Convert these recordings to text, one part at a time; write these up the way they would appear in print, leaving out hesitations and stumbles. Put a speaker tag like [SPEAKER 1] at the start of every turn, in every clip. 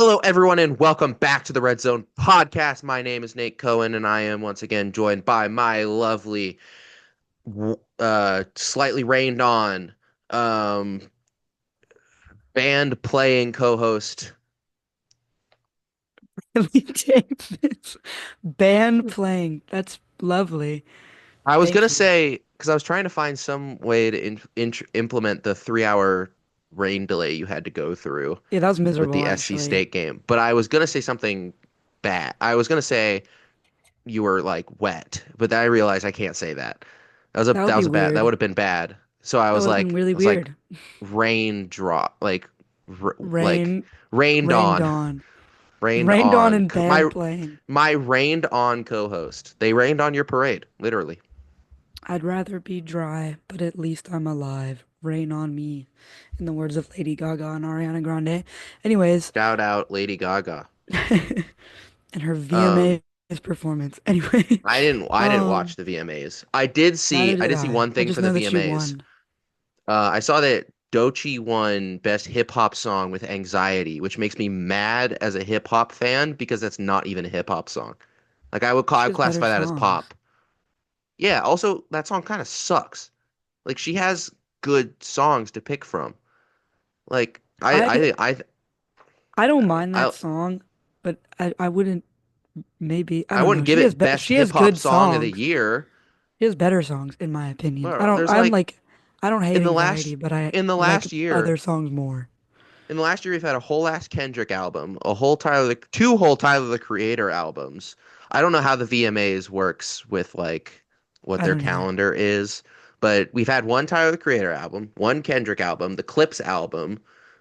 [SPEAKER 1] Hello, everyone, and welcome back to the Red Zone podcast. My name is Nate Cohen, and I am once again joined by my lovely, slightly rained on, um, band playing co-host.
[SPEAKER 2] Really Davis. Band playing. That's lovely.
[SPEAKER 1] I was gonna
[SPEAKER 2] Thank you.
[SPEAKER 1] say because I was trying to find some way to implement the 3 hour rain delay you had to go through
[SPEAKER 2] Yeah, that was
[SPEAKER 1] with
[SPEAKER 2] miserable,
[SPEAKER 1] the SC
[SPEAKER 2] actually.
[SPEAKER 1] State game, but I was gonna say something bad. I was gonna say you were like wet, but then I realized I can't say that.
[SPEAKER 2] That would
[SPEAKER 1] That
[SPEAKER 2] be
[SPEAKER 1] was a bad. That
[SPEAKER 2] weird.
[SPEAKER 1] would have been bad. So I
[SPEAKER 2] That
[SPEAKER 1] was
[SPEAKER 2] would have been
[SPEAKER 1] like,
[SPEAKER 2] really
[SPEAKER 1] I was like
[SPEAKER 2] weird.
[SPEAKER 1] raindrop, like
[SPEAKER 2] Rain,
[SPEAKER 1] rained
[SPEAKER 2] rained
[SPEAKER 1] on,
[SPEAKER 2] on.
[SPEAKER 1] rained
[SPEAKER 2] Rained on
[SPEAKER 1] on.
[SPEAKER 2] and band playing.
[SPEAKER 1] My rained on co-host. They rained on your parade, literally.
[SPEAKER 2] I'd rather be dry, but at least I'm alive. Rain on me, in the words of Lady Gaga and Ariana Grande. Anyways,
[SPEAKER 1] Shout out Lady Gaga.
[SPEAKER 2] and her
[SPEAKER 1] Um,
[SPEAKER 2] VMA's performance. Anyway,
[SPEAKER 1] I didn't watch
[SPEAKER 2] um,
[SPEAKER 1] the VMAs.
[SPEAKER 2] neither
[SPEAKER 1] I
[SPEAKER 2] did
[SPEAKER 1] did see
[SPEAKER 2] I.
[SPEAKER 1] one
[SPEAKER 2] I
[SPEAKER 1] thing
[SPEAKER 2] just
[SPEAKER 1] for the
[SPEAKER 2] know that she
[SPEAKER 1] VMAs.
[SPEAKER 2] won.
[SPEAKER 1] I saw that Doechii won Best Hip Hop Song with Anxiety, which makes me mad as a hip hop fan because that's not even a hip hop song. I
[SPEAKER 2] She
[SPEAKER 1] would
[SPEAKER 2] has better
[SPEAKER 1] classify that as
[SPEAKER 2] songs.
[SPEAKER 1] pop. Yeah, also that song kind of sucks. Like she has good songs to pick from. Like
[SPEAKER 2] I I don't mind
[SPEAKER 1] I
[SPEAKER 2] that song, but I wouldn't maybe I
[SPEAKER 1] I
[SPEAKER 2] don't
[SPEAKER 1] wouldn't
[SPEAKER 2] know.
[SPEAKER 1] give it Best
[SPEAKER 2] She
[SPEAKER 1] Hip
[SPEAKER 2] has
[SPEAKER 1] Hop
[SPEAKER 2] good
[SPEAKER 1] Song of the
[SPEAKER 2] songs.
[SPEAKER 1] Year.
[SPEAKER 2] She has better songs in my opinion.
[SPEAKER 1] Bro, there's
[SPEAKER 2] I'm
[SPEAKER 1] like
[SPEAKER 2] like I don't hate
[SPEAKER 1] in the
[SPEAKER 2] Anxiety,
[SPEAKER 1] last
[SPEAKER 2] but I
[SPEAKER 1] in the
[SPEAKER 2] like
[SPEAKER 1] last year
[SPEAKER 2] other songs more.
[SPEAKER 1] in the last year, we've had a whole ass Kendrick album, two whole Tyler the Creator albums. I don't know how the VMAs works with like what
[SPEAKER 2] I
[SPEAKER 1] their
[SPEAKER 2] don't either.
[SPEAKER 1] calendar is, but we've had one Tyler the Creator album, one Kendrick album, the Clips album,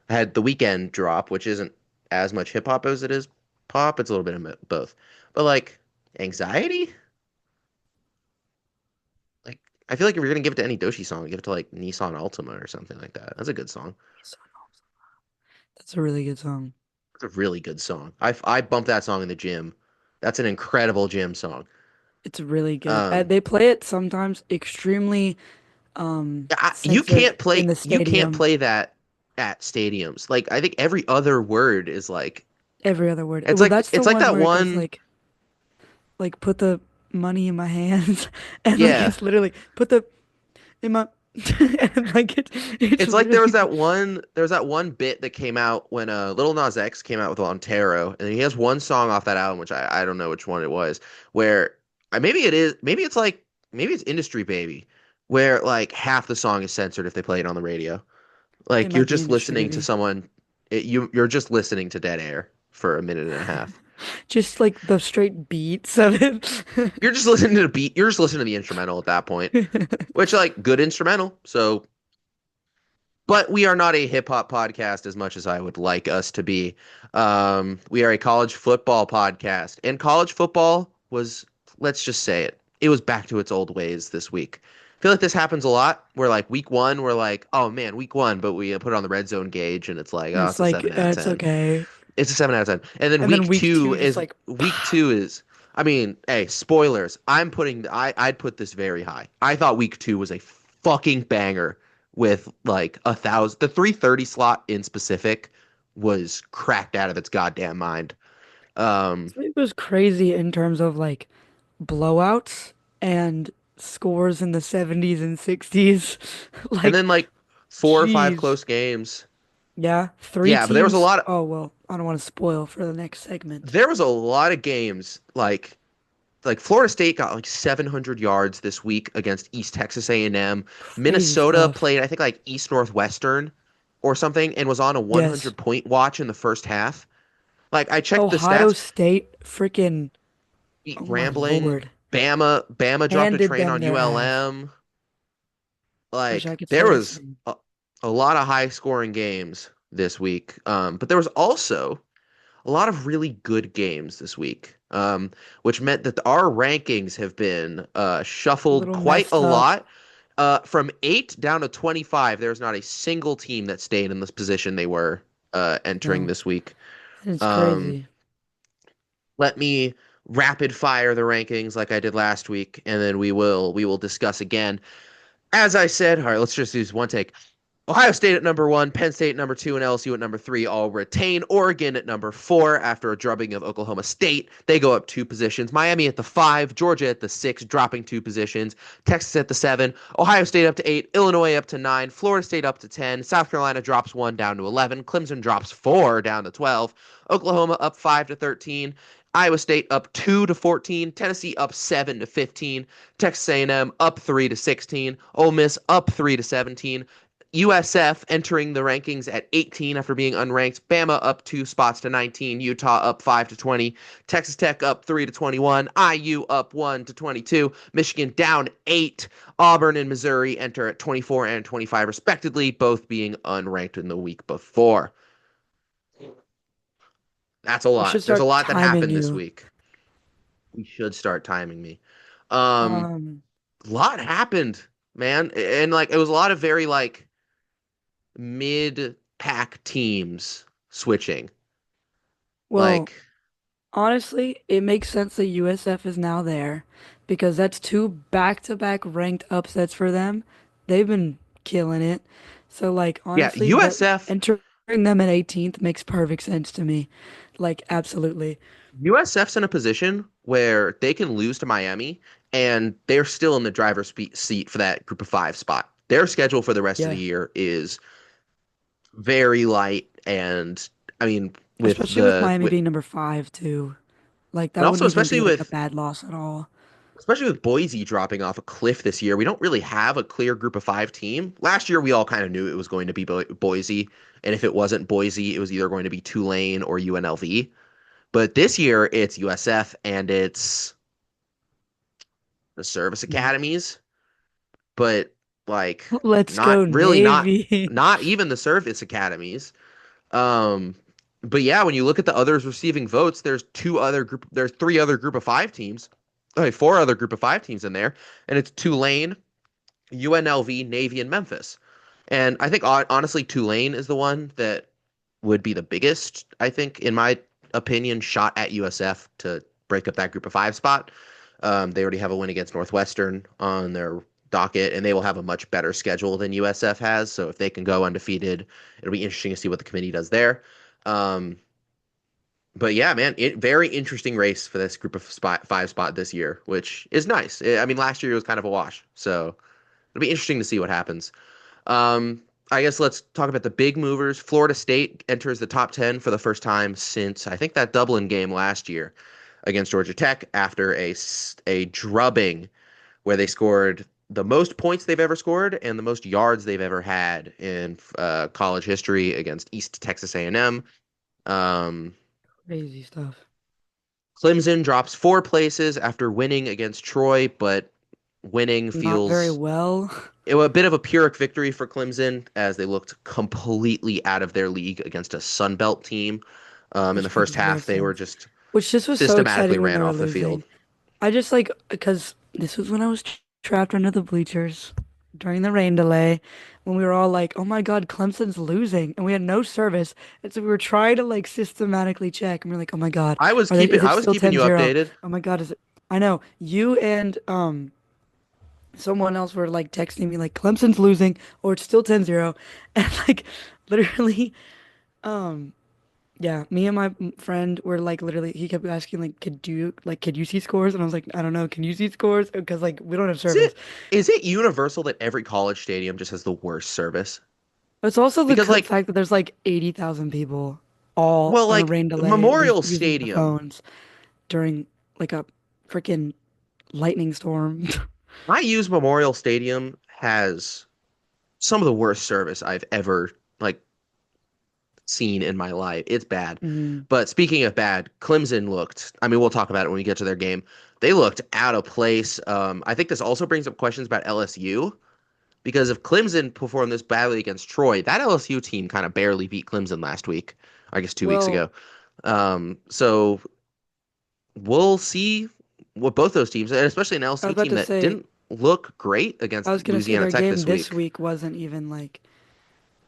[SPEAKER 1] had the Weekend drop, which isn't as much hip hop as it is pop. It's a little bit of both, but like Anxiety, like I feel like if you're gonna give it to any Doshi song, give it to like Nissan Altima or something like that. That's a good song.
[SPEAKER 2] That's a really good song.
[SPEAKER 1] It's a really good song. I bump that song in the gym. That's an incredible gym song.
[SPEAKER 2] It's really good.
[SPEAKER 1] Um,
[SPEAKER 2] They play it sometimes extremely censored in the
[SPEAKER 1] you can't
[SPEAKER 2] stadium.
[SPEAKER 1] play that at stadiums. Like I think every other word is like
[SPEAKER 2] Every other word. Well, that's the
[SPEAKER 1] it's like
[SPEAKER 2] one
[SPEAKER 1] that
[SPEAKER 2] where it goes
[SPEAKER 1] one.
[SPEAKER 2] like put the money in my hands and like
[SPEAKER 1] Yeah,
[SPEAKER 2] it's literally put the in my and like it's
[SPEAKER 1] it's like there was
[SPEAKER 2] really
[SPEAKER 1] that one bit that came out when Lil Nas X came out with Montero, and he has one song off that album, which I don't know which one it was, where maybe it is maybe it's Industry Baby, where like half the song is censored if they play it on the radio.
[SPEAKER 2] it
[SPEAKER 1] Like you're
[SPEAKER 2] might be
[SPEAKER 1] just
[SPEAKER 2] Industry
[SPEAKER 1] listening to
[SPEAKER 2] Baby.
[SPEAKER 1] someone, you're just listening to dead air for a minute and a half.
[SPEAKER 2] Just like the straight beats of it.
[SPEAKER 1] You're just listening to the beat. You're just listening to the instrumental at that point, which like good instrumental. So, but we are not a hip hop podcast as much as I would like us to be. We are a college football podcast, and college football was, let's just say it, it was back to its old ways this week. I feel like this happens a lot. Where like week one, we're like, oh man, week one, but we put it on the red zone gauge, and it's like,
[SPEAKER 2] And
[SPEAKER 1] oh,
[SPEAKER 2] it's
[SPEAKER 1] it's a
[SPEAKER 2] like
[SPEAKER 1] 7 out of
[SPEAKER 2] it's
[SPEAKER 1] 10.
[SPEAKER 2] okay.
[SPEAKER 1] It's a 7 out of 10. And then
[SPEAKER 2] And then week two just like
[SPEAKER 1] week two is I mean, hey, spoilers. I'd put this very high. I thought week two was a fucking banger with like 1,000. The 3:30 slot in specific was cracked out of its goddamn mind. Um,
[SPEAKER 2] it was crazy in terms of like blowouts and scores in the 70s and 60s.
[SPEAKER 1] and
[SPEAKER 2] Like,
[SPEAKER 1] then like 4 or 5
[SPEAKER 2] jeez.
[SPEAKER 1] close games.
[SPEAKER 2] Yeah, three
[SPEAKER 1] Yeah, but there was a
[SPEAKER 2] teams.
[SPEAKER 1] lot of
[SPEAKER 2] Oh well, I don't want to spoil for the next segment.
[SPEAKER 1] there was a lot of games like Florida State got like 700 yards this week against East Texas A&M.
[SPEAKER 2] Crazy
[SPEAKER 1] Minnesota
[SPEAKER 2] stuff.
[SPEAKER 1] played I think like East Northwestern or something and was on a
[SPEAKER 2] Yes.
[SPEAKER 1] 100 point watch in the first half. Like I checked the
[SPEAKER 2] Ohio
[SPEAKER 1] stats,
[SPEAKER 2] State freaking,
[SPEAKER 1] beat
[SPEAKER 2] oh my
[SPEAKER 1] Grambling,
[SPEAKER 2] Lord,
[SPEAKER 1] Bama dropped a
[SPEAKER 2] handed
[SPEAKER 1] train
[SPEAKER 2] them
[SPEAKER 1] on
[SPEAKER 2] their ass.
[SPEAKER 1] ULM.
[SPEAKER 2] Wish I
[SPEAKER 1] Like
[SPEAKER 2] could
[SPEAKER 1] there
[SPEAKER 2] say the
[SPEAKER 1] was
[SPEAKER 2] same.
[SPEAKER 1] a lot of high scoring games this week. But there was also a lot of really good games this week, which meant that our rankings have been
[SPEAKER 2] A
[SPEAKER 1] shuffled
[SPEAKER 2] little
[SPEAKER 1] quite a
[SPEAKER 2] messed up.
[SPEAKER 1] lot. From 8 down to 25, there's not a single team that stayed in this position they were entering
[SPEAKER 2] No,
[SPEAKER 1] this week.
[SPEAKER 2] it's
[SPEAKER 1] Um,
[SPEAKER 2] crazy.
[SPEAKER 1] Let me rapid fire the rankings like I did last week, and then we will discuss again. As I said, all right, let's just use one take. Ohio State at number one, Penn State at number two, and LSU at number three all retain. Oregon at number four after a drubbing of Oklahoma State. They go up two positions. Miami at the five, Georgia at the six, dropping two positions. Texas at the seven, Ohio State up to eight, Illinois up to nine, Florida State up to 10, South Carolina drops one down to 11, Clemson drops four down to 12, Oklahoma up 5 to 13. Iowa State up 2 to 14, Tennessee up 7 to 15, Texas A&M up 3 to 16, Ole Miss up 3 to 17, USF entering the rankings at 18 after being unranked. Bama up 2 spots to 19. Utah up 5 to 20. Texas Tech up 3 to 21. IU up 1 to 22. Michigan down 8. Auburn and Missouri enter at 24 and 25 respectively, both being unranked in the week before. That's a
[SPEAKER 2] We should
[SPEAKER 1] lot. There's a
[SPEAKER 2] start
[SPEAKER 1] lot that
[SPEAKER 2] timing
[SPEAKER 1] happened this
[SPEAKER 2] you.
[SPEAKER 1] week. We should start timing me. Um,
[SPEAKER 2] Um,
[SPEAKER 1] a lot happened, man, and like it was a lot of very like mid pack teams switching.
[SPEAKER 2] well,
[SPEAKER 1] Like,
[SPEAKER 2] honestly, it makes sense that USF is now there because that's two back-to-back ranked upsets for them. They've been killing it. So, like,
[SPEAKER 1] yeah,
[SPEAKER 2] honestly, that
[SPEAKER 1] USF
[SPEAKER 2] entering them at 18th makes perfect sense to me. Like, absolutely.
[SPEAKER 1] USF's in a position where they can lose to Miami and they're still in the driver's seat for that group of five spot. Their schedule for the rest of the
[SPEAKER 2] Yeah.
[SPEAKER 1] year is very light and I mean
[SPEAKER 2] Especially with Miami being number five, too. Like,
[SPEAKER 1] and
[SPEAKER 2] that
[SPEAKER 1] also
[SPEAKER 2] wouldn't even be like a bad loss at all.
[SPEAKER 1] especially with Boise dropping off a cliff this year, we don't really have a clear group of five team. Last year, we all kind of knew it was going to be Boise, and if it wasn't Boise, it was either going to be Tulane or UNLV. But this year, it's USF and it's the service
[SPEAKER 2] Mhm.
[SPEAKER 1] academies, but like
[SPEAKER 2] Let's
[SPEAKER 1] not
[SPEAKER 2] go,
[SPEAKER 1] really
[SPEAKER 2] Navy.
[SPEAKER 1] not even the service academies. Um, but yeah, when you look at the others receiving votes, there's three other group of five teams. Okay, four other group of five teams in there, and it's Tulane, UNLV, Navy, and Memphis. And I think honestly, Tulane is the one that would be the biggest, I think, in my opinion, shot at USF to break up that group of five spot. They already have a win against Northwestern on their docket, and they will have a much better schedule than USF has. So if they can go undefeated, it'll be interesting to see what the committee does there. Um, but yeah, man, very interesting race for this group of five spot this year, which is nice. I mean, last year it was kind of a wash, so it'll be interesting to see what happens. Um, I guess let's talk about the big movers. Florida State enters the top 10 for the first time since I think that Dublin game last year against Georgia Tech after a drubbing where they scored the most points they've ever scored and the most yards they've ever had in college history against East Texas A&M. Um,
[SPEAKER 2] Crazy stuff.
[SPEAKER 1] Clemson drops 4 places after winning against Troy, but winning
[SPEAKER 2] Not very
[SPEAKER 1] feels
[SPEAKER 2] well.
[SPEAKER 1] it was a bit of a Pyrrhic victory for Clemson as they looked completely out of their league against a Sun Belt team. In the
[SPEAKER 2] Which
[SPEAKER 1] first
[SPEAKER 2] makes zero
[SPEAKER 1] half, they were
[SPEAKER 2] sense.
[SPEAKER 1] just
[SPEAKER 2] Which just was so
[SPEAKER 1] systematically
[SPEAKER 2] exciting when
[SPEAKER 1] ran
[SPEAKER 2] they were
[SPEAKER 1] off the field.
[SPEAKER 2] losing. I just like because this was when I was trapped under the bleachers during the rain delay when we were all like, "Oh my God, Clemson's losing," and we had no service, and so we were trying to like systematically check, and we are like, "Oh my God, is it
[SPEAKER 1] I was
[SPEAKER 2] still
[SPEAKER 1] keeping you
[SPEAKER 2] 10-0?
[SPEAKER 1] updated.
[SPEAKER 2] Oh my God, is it?" I know you and someone else were like texting me like Clemson's losing or it's still 10-0, and like literally um. Yeah, me and my friend were like literally he kept asking like could you see scores? And I was like, I don't know, can you see scores? Because like we don't have
[SPEAKER 1] Is
[SPEAKER 2] service.
[SPEAKER 1] it is it universal that every college stadium just has the worst service?
[SPEAKER 2] It's also the
[SPEAKER 1] Because like,
[SPEAKER 2] fact that there's like 80,000 people all
[SPEAKER 1] well,
[SPEAKER 2] on a
[SPEAKER 1] like
[SPEAKER 2] rain delay
[SPEAKER 1] Memorial
[SPEAKER 2] using their
[SPEAKER 1] Stadium,
[SPEAKER 2] phones during like a freaking lightning storm.
[SPEAKER 1] I use Memorial Stadium has some of the worst service I've ever like seen in my life. It's bad.
[SPEAKER 2] Mhm.
[SPEAKER 1] But speaking of bad, Clemson looked, I mean, we'll talk about it when we get to their game. They looked out of place. I think this also brings up questions about LSU because if Clemson performed this badly against Troy, that LSU team kind of barely beat Clemson last week, I guess 2 weeks
[SPEAKER 2] Well,
[SPEAKER 1] ago. So we'll see what both those teams, and especially an
[SPEAKER 2] I was
[SPEAKER 1] LSU
[SPEAKER 2] about
[SPEAKER 1] team
[SPEAKER 2] to
[SPEAKER 1] that
[SPEAKER 2] say
[SPEAKER 1] didn't look great
[SPEAKER 2] I
[SPEAKER 1] against
[SPEAKER 2] was gonna say
[SPEAKER 1] Louisiana
[SPEAKER 2] their
[SPEAKER 1] Tech
[SPEAKER 2] game
[SPEAKER 1] this
[SPEAKER 2] this
[SPEAKER 1] week.
[SPEAKER 2] week wasn't even like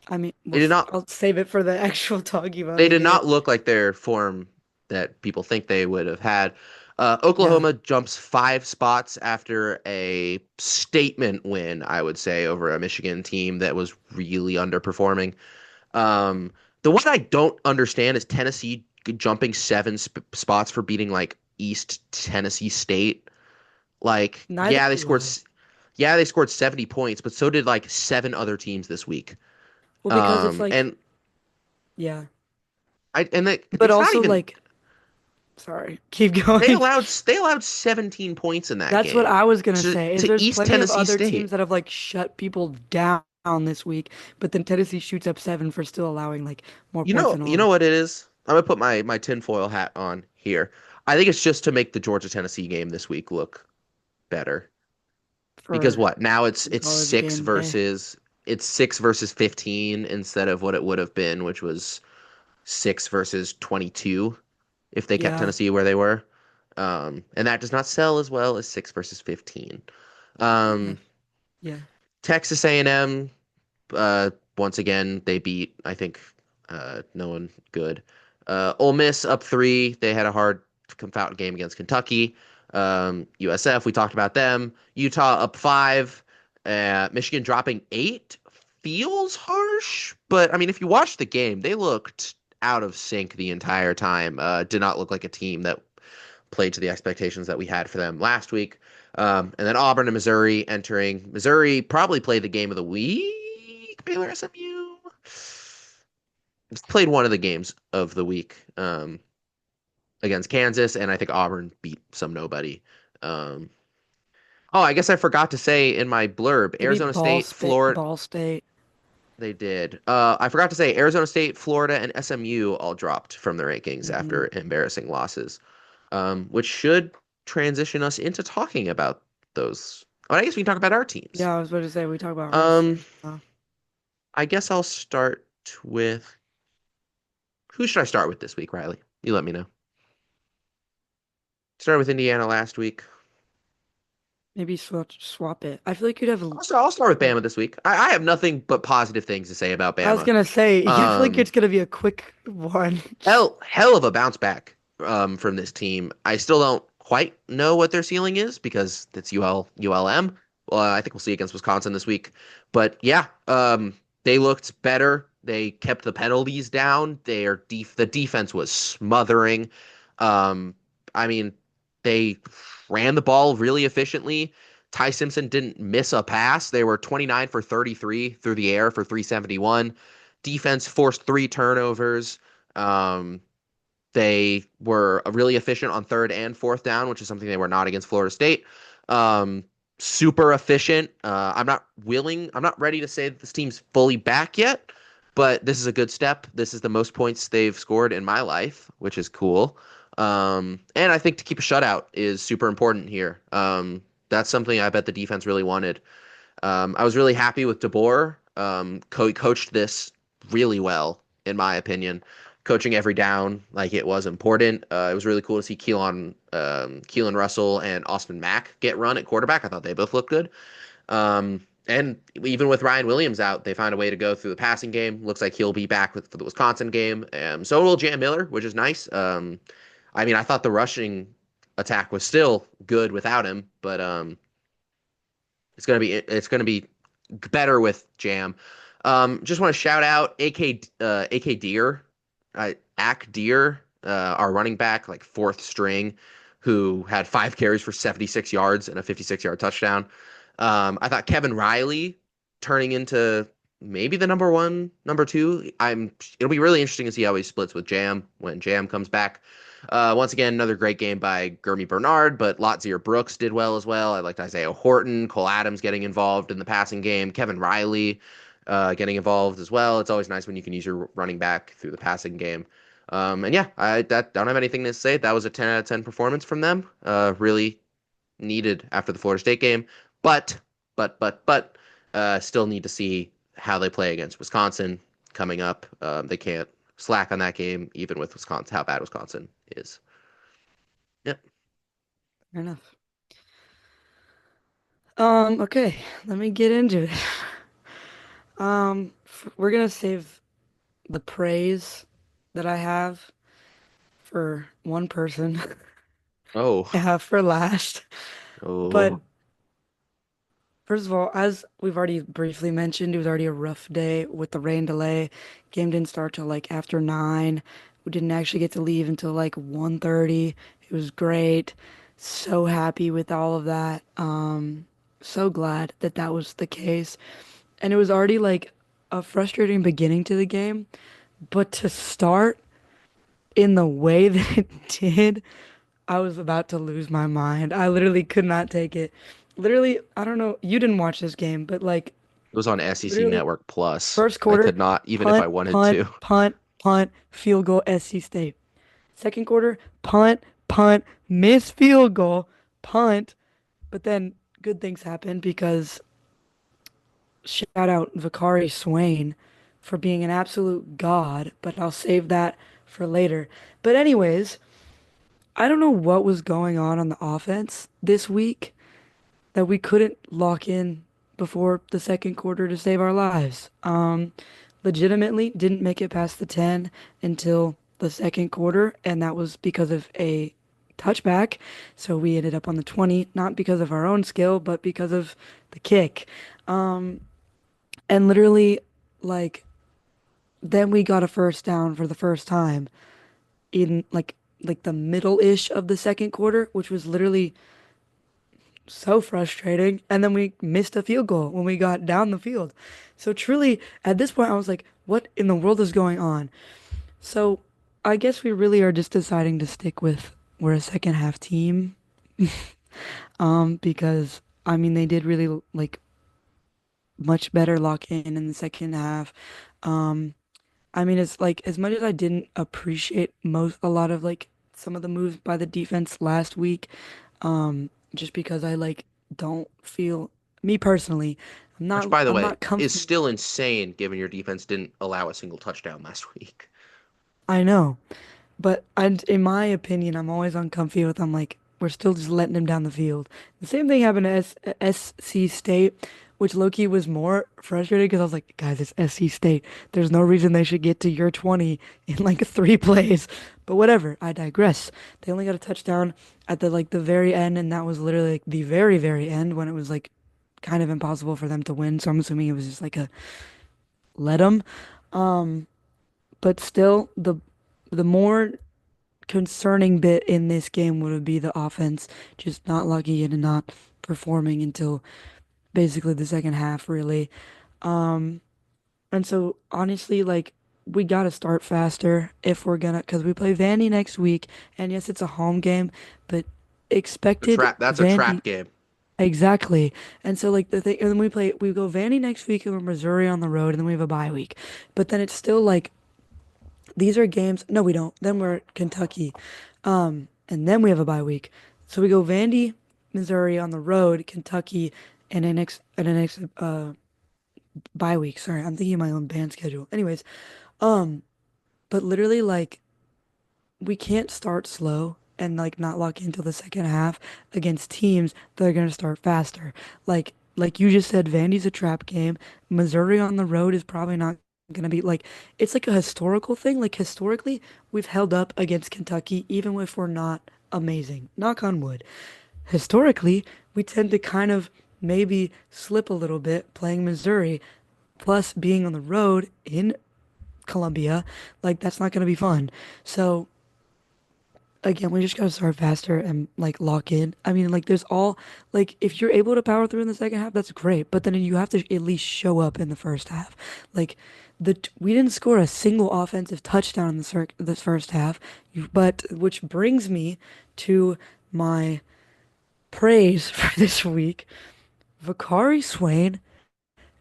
[SPEAKER 2] I mean
[SPEAKER 1] They did not
[SPEAKER 2] I'll save it for the actual talking about
[SPEAKER 1] they
[SPEAKER 2] the
[SPEAKER 1] did
[SPEAKER 2] game.
[SPEAKER 1] not look like their form that people think they would have had.
[SPEAKER 2] Yeah.
[SPEAKER 1] Oklahoma jumps 5 spots after a statement win, I would say, over a Michigan team that was really underperforming. Um, the one I don't understand is Tennessee jumping 7 spots for beating like East Tennessee State. Like,
[SPEAKER 2] Neither do I.
[SPEAKER 1] yeah, they scored 70 points, but so did like 7 other teams this week.
[SPEAKER 2] Well, because it's like,
[SPEAKER 1] And
[SPEAKER 2] yeah. But
[SPEAKER 1] it's not
[SPEAKER 2] also
[SPEAKER 1] even
[SPEAKER 2] like, sorry, keep going.
[SPEAKER 1] they allowed 17 points in that
[SPEAKER 2] That's what
[SPEAKER 1] game
[SPEAKER 2] I was gonna
[SPEAKER 1] to
[SPEAKER 2] say, is
[SPEAKER 1] to
[SPEAKER 2] there's
[SPEAKER 1] East
[SPEAKER 2] plenty of
[SPEAKER 1] Tennessee
[SPEAKER 2] other teams
[SPEAKER 1] State.
[SPEAKER 2] that have like shut people down this week, but then Tennessee shoots up 7 for still allowing like more points than
[SPEAKER 1] You know
[SPEAKER 2] Auburn
[SPEAKER 1] what it is? I'm gonna put my tinfoil hat on here. I think it's just to make the Georgia Tennessee game this week look better. Because
[SPEAKER 2] for
[SPEAKER 1] what? Now
[SPEAKER 2] college game day.
[SPEAKER 1] it's 6 versus 15 instead of what it would have been, which was 6 versus 22 if they kept
[SPEAKER 2] Yeah,
[SPEAKER 1] Tennessee where they were. And that does not sell as well as 6 versus 15.
[SPEAKER 2] yeah,
[SPEAKER 1] Um,
[SPEAKER 2] yeah.
[SPEAKER 1] Texas A&M, once again, they beat, I think, no one good. Ole Miss up 3. They had a hard confounded game against Kentucky. USF, we talked about them. Utah up 5. Michigan dropping 8 feels harsh, but I mean, if you watch the game, they looked out of sync the entire time. Did not look like a team that played to the expectations that we had for them last week. And then Auburn and Missouri entering. Missouri probably played the game of the week. Baylor SMU played one of the games of the week against Kansas, and I think Auburn beat some nobody. Um, oh, I guess I forgot to say in my blurb,
[SPEAKER 2] Maybe
[SPEAKER 1] Arizona State, Florida.
[SPEAKER 2] Ball State.
[SPEAKER 1] They did. I forgot to say Arizona State, Florida, and SMU all dropped from the rankings
[SPEAKER 2] Hmm.
[SPEAKER 1] after embarrassing losses, which should transition us into talking about those. Well, I guess we can talk about our teams.
[SPEAKER 2] Yeah, I was about to say we talk about ours
[SPEAKER 1] Um,
[SPEAKER 2] too.
[SPEAKER 1] I guess I'll start with who should I start with this week, Riley? You let me know. Started with Indiana last week.
[SPEAKER 2] Maybe swap it. I feel like you'd have
[SPEAKER 1] I'll start with
[SPEAKER 2] like
[SPEAKER 1] Bama this week. I have nothing but positive things to say about
[SPEAKER 2] I was
[SPEAKER 1] Bama.
[SPEAKER 2] gonna say, I feel like
[SPEAKER 1] Um,
[SPEAKER 2] it's gonna be a quick one.
[SPEAKER 1] hell of a bounce back from this team. I still don't quite know what their ceiling is because it's ULM. Well, I think we'll see against Wisconsin this week. But yeah, they looked better. They kept the penalties down. The defense was smothering. Um, I mean, they ran the ball really efficiently. Ty Simpson didn't miss a pass. They were 29 for 33 through the air for 371. Defense forced 3 turnovers. Um, they were really efficient on third and fourth down, which is something they were not against Florida State. Um, Super efficient. I'm not ready to say that this team's fully back yet, but this is a good step. This is the most points they've scored in my life, which is cool. And I think to keep a shutout is super important here. That's something I bet the defense really wanted. I was really happy with DeBoer. Coached this really well, in my opinion. Coaching every down like it was important. It was really cool to see Keelan Russell and Austin Mack get run at quarterback. I thought they both looked good. And even with Ryan Williams out, they found a way to go through the passing game. Looks like he'll be back for the Wisconsin game. So will Jam Miller, which is nice. I mean, I thought the rushing attack was still good without him, but it's gonna be better with Jam. Just want to shout out AK Deer, Ack Deer, our running back, like fourth string, who had 5 carries for 76 yards and a 56-yard touchdown. I thought Kevin Riley turning into maybe the number one, number two. It'll be really interesting to see how he splits with Jam when Jam comes back. Once again, another great game by Gurmy Bernard, but Lotzier Brooks did well as well. I liked Isaiah Horton, Cole Adams getting involved in the passing game, Kevin Riley getting involved as well. It's always nice when you can use your running back through the passing game. And yeah, I don't have anything to say. That was a 10 out of 10 performance from them. Really needed after the Florida State game, but still need to see how they play against Wisconsin coming up. They can't slack on that game, even with Wisconsin, how bad Wisconsin is. Yep.
[SPEAKER 2] Fair enough. Okay, let me get into it. We're gonna save the praise that I have for one person.
[SPEAKER 1] Oh,
[SPEAKER 2] for last. But
[SPEAKER 1] oh,
[SPEAKER 2] first of all, as we've already briefly mentioned, it was already a rough day with the rain delay. Game didn't start till like after 9. We didn't actually get to leave until like 1:30. It was great. So happy with all of that. So glad that that was the case. And it was already like a frustrating beginning to the game, but to start in the way that it did, I was about to lose my mind. I literally could not take it. Literally, I don't know, you didn't watch this game, but like
[SPEAKER 1] it was on SEC
[SPEAKER 2] literally
[SPEAKER 1] Network Plus.
[SPEAKER 2] first
[SPEAKER 1] I
[SPEAKER 2] quarter,
[SPEAKER 1] could not, even if I
[SPEAKER 2] punt,
[SPEAKER 1] wanted
[SPEAKER 2] punt,
[SPEAKER 1] to.
[SPEAKER 2] punt, punt, field goal, SC State. Second quarter, punt, punt, miss field goal, punt. But then good things happened because shout out Vakari Swain for being an absolute god, but I'll save that for later. But anyways, I don't know what was going on the offense this week that we couldn't lock in before the second quarter to save our lives. Legitimately didn't make it past the 10 until the second quarter, and that was because of a touchback. So we ended up on the 20, not because of our own skill, but because of the kick. And literally, like, then we got a first down for the first time in like the middle-ish of the second quarter, which was literally so frustrating. And then we missed a field goal when we got down the field. So truly, at this point, I was like, what in the world is going on? So I guess we really are just deciding to stick with we're a second half team. Because I mean they did really like much better lock in the second half. Um, I mean it's like as much as I didn't appreciate a lot of like some of the moves by the defense last week, just because I like don't feel me personally,
[SPEAKER 1] Which, by the
[SPEAKER 2] I'm
[SPEAKER 1] way,
[SPEAKER 2] not
[SPEAKER 1] is
[SPEAKER 2] comfy.
[SPEAKER 1] still insane given your defense didn't allow a single touchdown last week.
[SPEAKER 2] I know. But in my opinion, I'm always uncomfy with. I'm like, we're still just letting him down the field. The same thing happened to SC State, which Loki was more frustrated because I was like, guys, it's SC State. There's no reason they should get to your 20 in like 3 plays. But whatever, I digress. They only got a touchdown at the very end, and that was literally like the very, very end when it was like kind of impossible for them to win. So I'm assuming it was just like a let them. But still, the more concerning bit in this game would be the offense just not locking in and not performing until basically the second half, really. Um, and so honestly, like we gotta start faster if we're gonna, because we play Vandy next week, and yes, it's a home game, but
[SPEAKER 1] The
[SPEAKER 2] expected
[SPEAKER 1] trap, that's a
[SPEAKER 2] Vandy
[SPEAKER 1] trap game.
[SPEAKER 2] exactly. And so like the thing, and then we go Vandy next week, and we're Missouri on the road, and then we have a bye week, but then it's still like these are games. No, we don't. Then we're at Kentucky. And then we have a bye week. So we go Vandy, Missouri on the road, Kentucky, and an next bye week. Sorry, I'm thinking of my own band schedule. Anyways, but literally like we can't start slow and like not lock into the second half against teams that are gonna start faster. Like you just said, Vandy's a trap game. Missouri on the road is probably not gonna be like it's like a historical thing. Like historically, we've held up against Kentucky even if we're not amazing. Knock on wood. Historically, we tend to kind of maybe slip a little bit playing Missouri, plus being on the road in Columbia, like that's not gonna be fun. So again, we just gotta start faster and like lock in. I mean, like there's all like if you're able to power through in the second half, that's great. But then you have to at least show up in the first half. Like we didn't score a single offensive touchdown in this first half, but which brings me to my praise for this week. Vakari Swain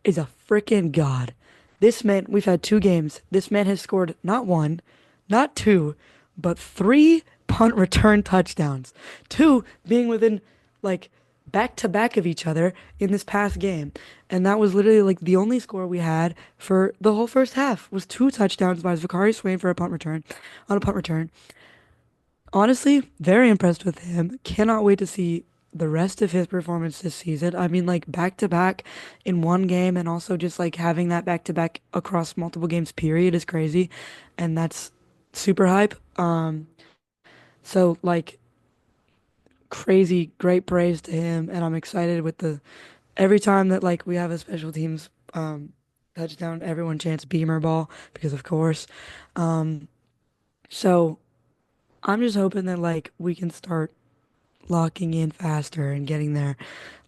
[SPEAKER 2] is a freaking god. This man, we've had 2 games. This man has scored not one, not two, but 3 punt return touchdowns. Two being within like back to back of each other in this past game. And that was literally like the only score we had for the whole first half was 2 touchdowns by Vakari Swain for a punt return on a punt return. Honestly, very impressed with him. Cannot wait to see the rest of his performance this season. I mean, like back to back in one game, and also just like having that back to back across multiple games, period, is crazy, and that's super hype. So like crazy great praise to him, and I'm excited with the every time that like we have a special teams touchdown, everyone chants Beamer ball because of course. Um, so I'm just hoping that like we can start locking in faster and getting there,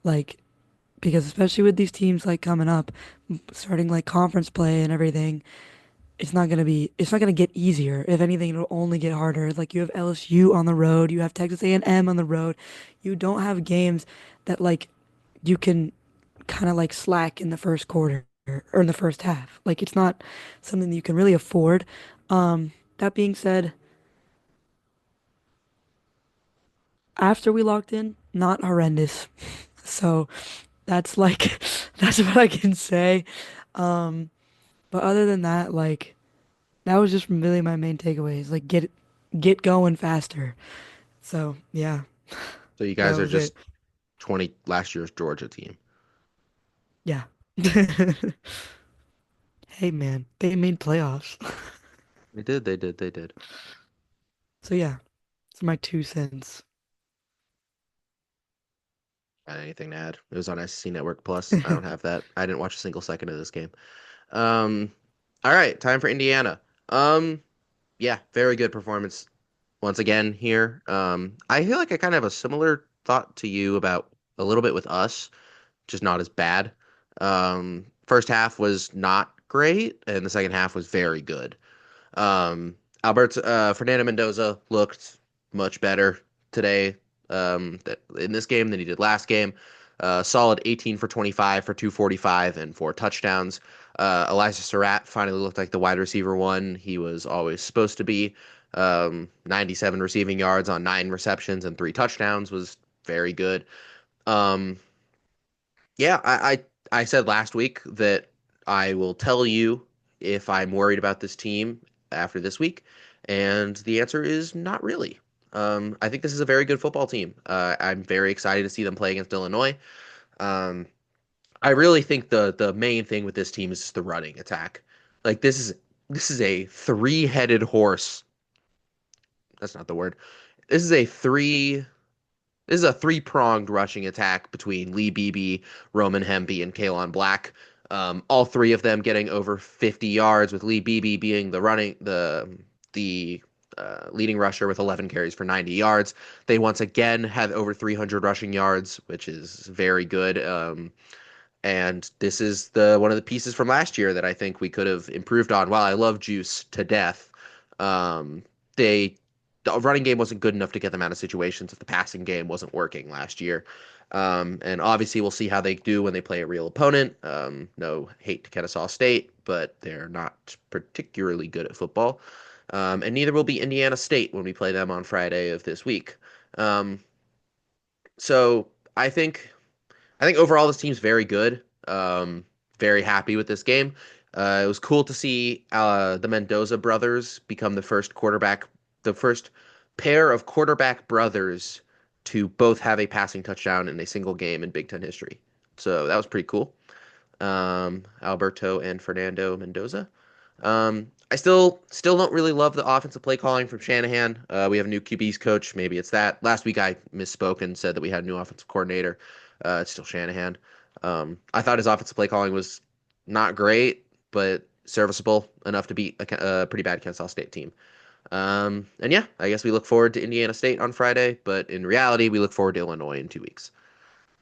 [SPEAKER 2] like because especially with these teams like coming up, starting like conference play and everything, it's not gonna get easier. If anything, it'll only get harder. Like you have LSU on the road, you have Texas A&M on the road. You don't have games that like you can kind of like slack in the first quarter or in the first half. Like it's not something that you can really afford. That being said, after we locked in, not horrendous. So that's like that's what I can say. Um, but other than that, like that was just really my main takeaways. Like get going faster. So yeah,
[SPEAKER 1] So you
[SPEAKER 2] that
[SPEAKER 1] guys are
[SPEAKER 2] was it.
[SPEAKER 1] just 20 last year's Georgia team.
[SPEAKER 2] Yeah. Hey man, they made playoffs.
[SPEAKER 1] They did, they did, they did.
[SPEAKER 2] So yeah, it's my 2 cents.
[SPEAKER 1] Got anything to add? It was on SEC Network Plus. I don't have that. I didn't watch a single second of this game. Um, all right, time for Indiana. Um, yeah, very good performance once again here. I feel like I kind of have a similar thought to you about a little bit with us, just not as bad. First half was not great, and the second half was very good. Um, Fernando Mendoza looked much better today in this game than he did last game. Solid 18 for 25 for 245 and 4 touchdowns. Elijah Surratt finally looked like the wide receiver one he was always supposed to be. 97 receiving yards on 9 receptions and 3 touchdowns was very good. Um, yeah, I said last week that I will tell you if I'm worried about this team after this week, and the answer is not really. I think this is a very good football team. I'm very excited to see them play against Illinois. Um, I really think the main thing with this team is just the running attack. Like this is a three-headed horse. That's not the word. This is a three This is a three-pronged rushing attack between Lee Beebe, Roman Hemby, and Kalen Black. All three of them getting over 50 yards, with Lee Beebe being the leading rusher with 11 carries for 90 yards. They once again had over 300 rushing yards, which is very good. And this is the one of the pieces from last year that I think we could have improved on. While I love Juice to death, um, they the running game wasn't good enough to get them out of situations if the passing game wasn't working last year. And obviously, we'll see how they do when they play a real opponent. No hate to Kennesaw State, but they're not particularly good at football. And neither will be Indiana State when we play them on Friday of this week. Um, so I think overall this team's very good. Very happy with this game. It was cool to see the Mendoza brothers become the first pair of quarterback brothers to both have a passing touchdown in a single game in Big Ten history. So that was pretty cool. Alberto and Fernando Mendoza. I still don't really love the offensive play calling from Shanahan. We have a new QB's coach. Maybe it's that. Last week I misspoke and said that we had a new offensive coordinator. It's still Shanahan. I thought his offensive play calling was not great, but serviceable enough to beat a pretty bad Kansas State team. And yeah, I guess we look forward to Indiana State on Friday, but in reality, we look forward to Illinois in 2 weeks.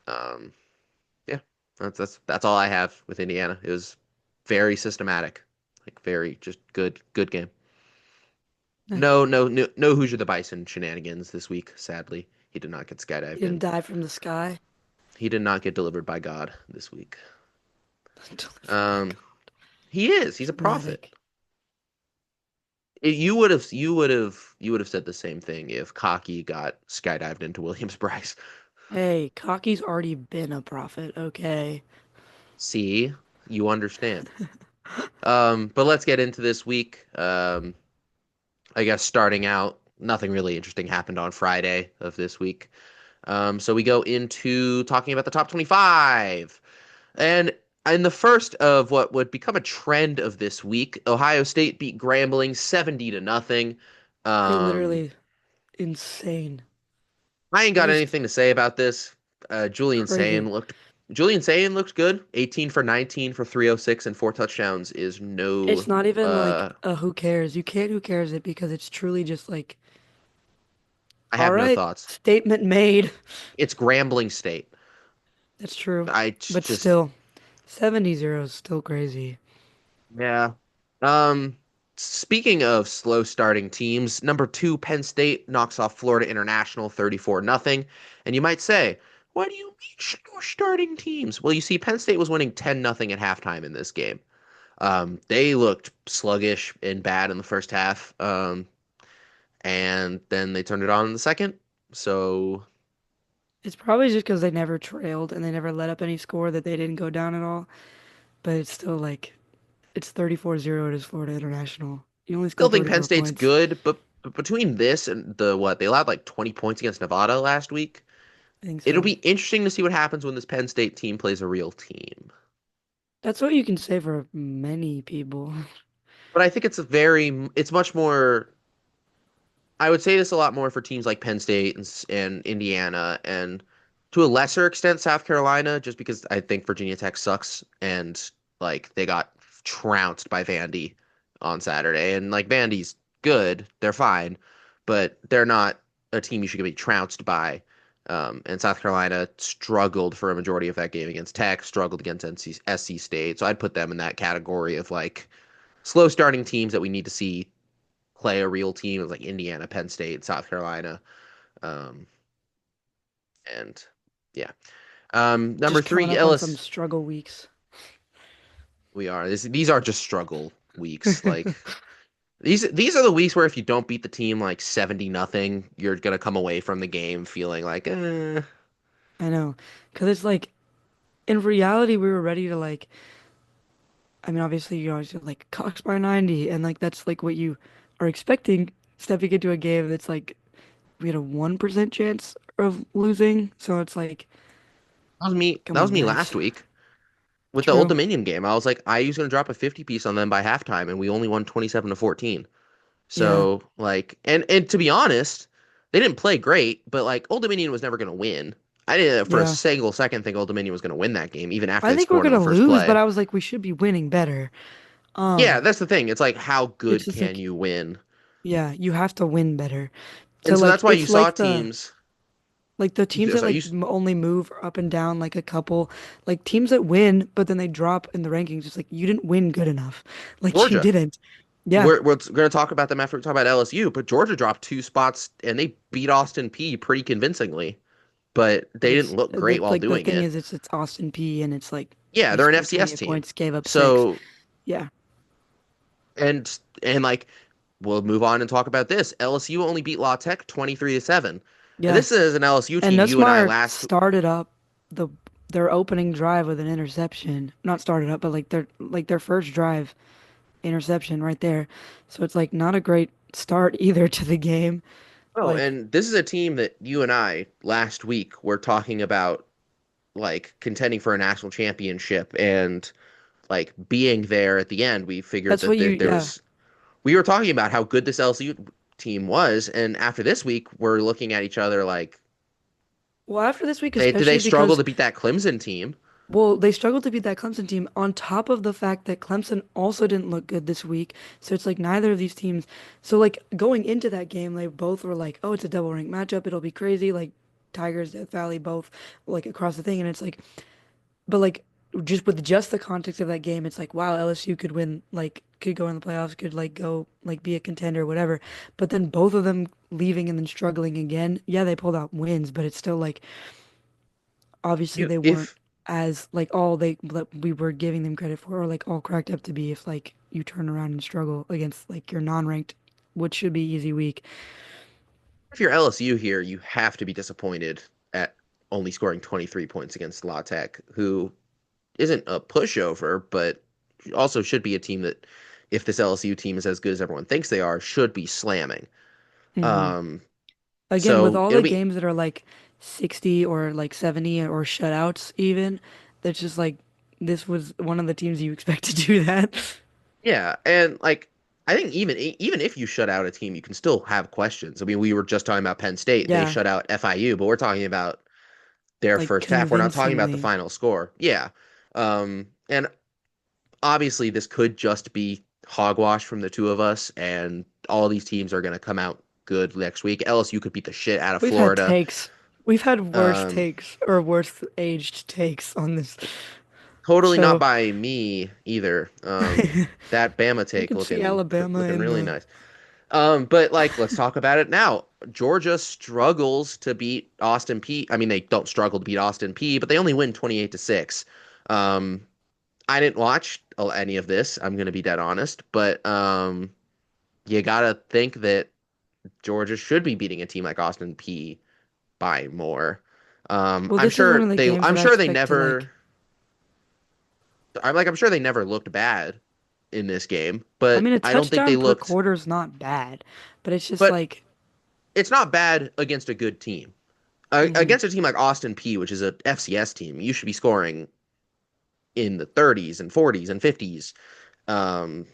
[SPEAKER 1] Um, yeah, that's all I have with Indiana. It was very systematic, like very just good game.
[SPEAKER 2] Nice.
[SPEAKER 1] No Hoosier the Bison shenanigans this week. Sadly, he did not get
[SPEAKER 2] He
[SPEAKER 1] skydived
[SPEAKER 2] didn't
[SPEAKER 1] in.
[SPEAKER 2] die from the sky.
[SPEAKER 1] He did not get delivered by God this week.
[SPEAKER 2] Delivered by
[SPEAKER 1] Um,
[SPEAKER 2] God.
[SPEAKER 1] he is. He's a prophet.
[SPEAKER 2] Dramatic.
[SPEAKER 1] You would have said the same thing if Cocky got skydived into Williams-Brice.
[SPEAKER 2] Hey, Cocky's already been a prophet, okay?
[SPEAKER 1] See, you understand. But let's get into this week. I guess starting out, nothing really interesting happened on Friday of this week. So we go into talking about the top 25. And in the first of what would become a trend of this week, Ohio State beat Grambling 70 to nothing.
[SPEAKER 2] Quite
[SPEAKER 1] Um,
[SPEAKER 2] literally insane.
[SPEAKER 1] I ain't
[SPEAKER 2] It
[SPEAKER 1] got
[SPEAKER 2] was
[SPEAKER 1] anything to say about this. Julian
[SPEAKER 2] crazy.
[SPEAKER 1] Sane looked Julian Sane looked good. 18 for 19 for 306 and four touchdowns is
[SPEAKER 2] It's
[SPEAKER 1] no
[SPEAKER 2] not even like
[SPEAKER 1] uh
[SPEAKER 2] a who cares. You can't who cares it because it's truly just like,
[SPEAKER 1] I
[SPEAKER 2] all
[SPEAKER 1] have no
[SPEAKER 2] right,
[SPEAKER 1] thoughts.
[SPEAKER 2] statement made.
[SPEAKER 1] It's Grambling State.
[SPEAKER 2] That's true. But
[SPEAKER 1] Just
[SPEAKER 2] still, 70-0 is still crazy.
[SPEAKER 1] yeah. Um, Speaking of slow starting teams, number two, Penn State knocks off Florida International 34 nothing. And you might say, what do you mean slow starting teams? Well, you see, Penn State was winning 10 nothing at halftime in this game. They looked sluggish and bad in the first half. And then they turned it on in the second. So
[SPEAKER 2] It's probably just because they never trailed and they never let up any score that they didn't go down at all. But it's still like, it's 34-0 to Florida International. You only
[SPEAKER 1] still
[SPEAKER 2] scored
[SPEAKER 1] think Penn
[SPEAKER 2] 34
[SPEAKER 1] State's
[SPEAKER 2] points.
[SPEAKER 1] good, but between this and the what, they allowed like 20 points against Nevada last week.
[SPEAKER 2] I think
[SPEAKER 1] It'll
[SPEAKER 2] so.
[SPEAKER 1] be interesting to see what happens when this Penn State team plays a real team.
[SPEAKER 2] That's what you can say for many people.
[SPEAKER 1] But I think it's much more. I would say this a lot more for teams like Penn State and Indiana, and to a lesser extent South Carolina, just because I think Virginia Tech sucks and like they got trounced by Vandy on Saturday, and like Vandy's good, they're fine, but they're not a team you should be trounced by. And South Carolina struggled for a majority of that game against Tech, struggled against SC State, so I'd put them in that category of like slow starting teams that we need to see play a real team like Indiana, Penn State, South Carolina, um, and yeah. Number
[SPEAKER 2] Just coming
[SPEAKER 1] three,
[SPEAKER 2] up on some
[SPEAKER 1] Ellis.
[SPEAKER 2] struggle weeks.
[SPEAKER 1] These are just struggle weeks. Like these are the weeks where if you don't beat the team like 70 nothing, you're gonna come away from the game feeling like,
[SPEAKER 2] I know. Because it's like, in reality, we were ready to like, I mean, obviously, you always like Cox by 90, and like that's like what you are expecting stepping into a game that's like we had a 1% chance of losing. So it's like,
[SPEAKER 1] that was me.
[SPEAKER 2] come
[SPEAKER 1] That was
[SPEAKER 2] on,
[SPEAKER 1] me
[SPEAKER 2] guys.
[SPEAKER 1] last week with the Old
[SPEAKER 2] True.
[SPEAKER 1] Dominion game. I was like, IU's gonna drop a 50 piece on them by halftime, and we only won 27 to 14.
[SPEAKER 2] Yeah.
[SPEAKER 1] So like, and to be honest, they didn't play great, but like Old Dominion was never going to win. I didn't for a
[SPEAKER 2] Yeah.
[SPEAKER 1] single second think Old Dominion was going to win that game, even after
[SPEAKER 2] I
[SPEAKER 1] they
[SPEAKER 2] think we're
[SPEAKER 1] scored on the
[SPEAKER 2] gonna
[SPEAKER 1] first
[SPEAKER 2] lose, but
[SPEAKER 1] play.
[SPEAKER 2] I was like, we should be winning better.
[SPEAKER 1] Yeah,
[SPEAKER 2] Um,
[SPEAKER 1] that's the thing. It's like how
[SPEAKER 2] it's
[SPEAKER 1] good
[SPEAKER 2] just
[SPEAKER 1] can
[SPEAKER 2] like,
[SPEAKER 1] you win?
[SPEAKER 2] yeah, you have to win better. To
[SPEAKER 1] And so
[SPEAKER 2] like,
[SPEAKER 1] that's why you
[SPEAKER 2] it's
[SPEAKER 1] saw
[SPEAKER 2] like the
[SPEAKER 1] teams.
[SPEAKER 2] teams that
[SPEAKER 1] So
[SPEAKER 2] like only move up and down like a couple, like teams that win, but then they drop in the rankings. It's like you didn't win good enough. Like you
[SPEAKER 1] Georgia.
[SPEAKER 2] didn't. Yeah,
[SPEAKER 1] We're going to talk about them after we talk about LSU, but Georgia dropped two spots and they beat Austin P pretty convincingly, but
[SPEAKER 2] but
[SPEAKER 1] they didn't look great while
[SPEAKER 2] like the
[SPEAKER 1] doing
[SPEAKER 2] thing
[SPEAKER 1] it.
[SPEAKER 2] is, it's Austin P, and it's like
[SPEAKER 1] Yeah,
[SPEAKER 2] they
[SPEAKER 1] they're an
[SPEAKER 2] scored
[SPEAKER 1] FCS
[SPEAKER 2] 28
[SPEAKER 1] team.
[SPEAKER 2] points, gave up six.
[SPEAKER 1] So
[SPEAKER 2] Yeah,
[SPEAKER 1] and like we'll move on and talk about this. LSU only beat La Tech 23 to 7. And
[SPEAKER 2] yeah.
[SPEAKER 1] this is an LSU
[SPEAKER 2] And
[SPEAKER 1] team you and I
[SPEAKER 2] Nussmeier
[SPEAKER 1] last
[SPEAKER 2] started up the their opening drive with an interception. Not started up, but like their first drive interception right there. So it's like not a great start either to the game.
[SPEAKER 1] Oh,
[SPEAKER 2] Like
[SPEAKER 1] and this is a team that you and I last week were talking about like contending for a national championship and like being there at the end. We figured
[SPEAKER 2] that's what
[SPEAKER 1] that
[SPEAKER 2] you
[SPEAKER 1] there
[SPEAKER 2] yeah.
[SPEAKER 1] was we were talking about how good this LSU team was, and after this week we're looking at each other like
[SPEAKER 2] Well, after this week
[SPEAKER 1] they
[SPEAKER 2] especially
[SPEAKER 1] struggle
[SPEAKER 2] because
[SPEAKER 1] to beat that Clemson team.
[SPEAKER 2] well, they struggled to beat that Clemson team on top of the fact that Clemson also didn't look good this week. So it's like neither of these teams. So like going into that game, they both were like, "Oh, it's a double ranked matchup. It'll be crazy." Like Tigers, Death Valley, both like across the thing, and it's like, but like just with just the context of that game, it's like, wow, LSU could win, like could go in the playoffs, could like go like be a contender, whatever. But then both of them leaving and then struggling again. Yeah, they pulled out wins, but it's still like obviously
[SPEAKER 1] You
[SPEAKER 2] they weren't
[SPEAKER 1] if
[SPEAKER 2] as like all they that we were giving them credit for or like all cracked up to be if like you turn around and struggle against like your non-ranked, which should be easy week.
[SPEAKER 1] if you're LSU here, you have to be disappointed at only scoring 23 points against La Tech, who isn't a pushover, but also should be a team that, if this LSU team is as good as everyone thinks they are, should be slamming.
[SPEAKER 2] hmm
[SPEAKER 1] Um,
[SPEAKER 2] Again, with
[SPEAKER 1] so
[SPEAKER 2] all
[SPEAKER 1] it'll
[SPEAKER 2] the
[SPEAKER 1] be
[SPEAKER 2] games that are like 60 or like 70 or shutouts even, that's just like this was one of the teams you expect to do that.
[SPEAKER 1] yeah, and like I think even if you shut out a team, you can still have questions. I mean, we were just talking about Penn State. They
[SPEAKER 2] Yeah,
[SPEAKER 1] shut out FIU, but we're talking about their
[SPEAKER 2] like
[SPEAKER 1] first half. We're not talking about the
[SPEAKER 2] convincingly.
[SPEAKER 1] final score. Yeah. And obviously this could just be hogwash from the two of us, and all these teams are going to come out good next week. LSU could beat the shit out of
[SPEAKER 2] We've had
[SPEAKER 1] Florida.
[SPEAKER 2] takes. We've had worse
[SPEAKER 1] Um,
[SPEAKER 2] takes or worse aged takes on this
[SPEAKER 1] totally not
[SPEAKER 2] show.
[SPEAKER 1] by me either. That Bama
[SPEAKER 2] I
[SPEAKER 1] take
[SPEAKER 2] can see Alabama
[SPEAKER 1] looking
[SPEAKER 2] in
[SPEAKER 1] really
[SPEAKER 2] the.
[SPEAKER 1] nice. But like, let's talk about it now. Georgia struggles to beat Austin P. I mean, they don't struggle to beat Austin P, but they only win 28-6. Um, I didn't watch any of this. I'm gonna be dead honest, but you gotta think that Georgia should be beating a team like Austin P by more.
[SPEAKER 2] Well, this is one of the games
[SPEAKER 1] I'm
[SPEAKER 2] that I
[SPEAKER 1] sure they
[SPEAKER 2] expect to like.
[SPEAKER 1] never I'm sure they never looked bad in this game,
[SPEAKER 2] I
[SPEAKER 1] but
[SPEAKER 2] mean, a
[SPEAKER 1] I don't think
[SPEAKER 2] touchdown
[SPEAKER 1] they
[SPEAKER 2] per
[SPEAKER 1] looked
[SPEAKER 2] quarter is not bad, but it's just
[SPEAKER 1] but
[SPEAKER 2] like,
[SPEAKER 1] it's not bad against a good team.
[SPEAKER 2] hmm.
[SPEAKER 1] Against a team like Austin P, which is a FCS team, you should be scoring in the 30s and 40s and 50s. Um,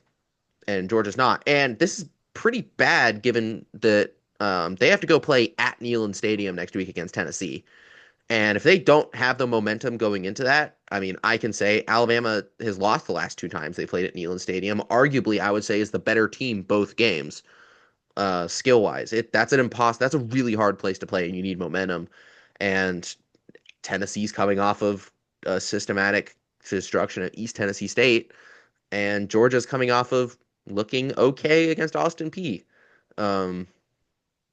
[SPEAKER 1] and Georgia's not. And this is pretty bad given that they have to go play at Neyland Stadium next week against Tennessee. And if they don't have the momentum going into that, I mean, I can say Alabama has lost the last two times they played at Neyland Stadium. Arguably, I would say is the better team both games, skill wise. That's a really hard place to play, and you need momentum. And Tennessee's coming off of a systematic destruction at East Tennessee State, and Georgia's coming off of looking okay against Austin P. Um,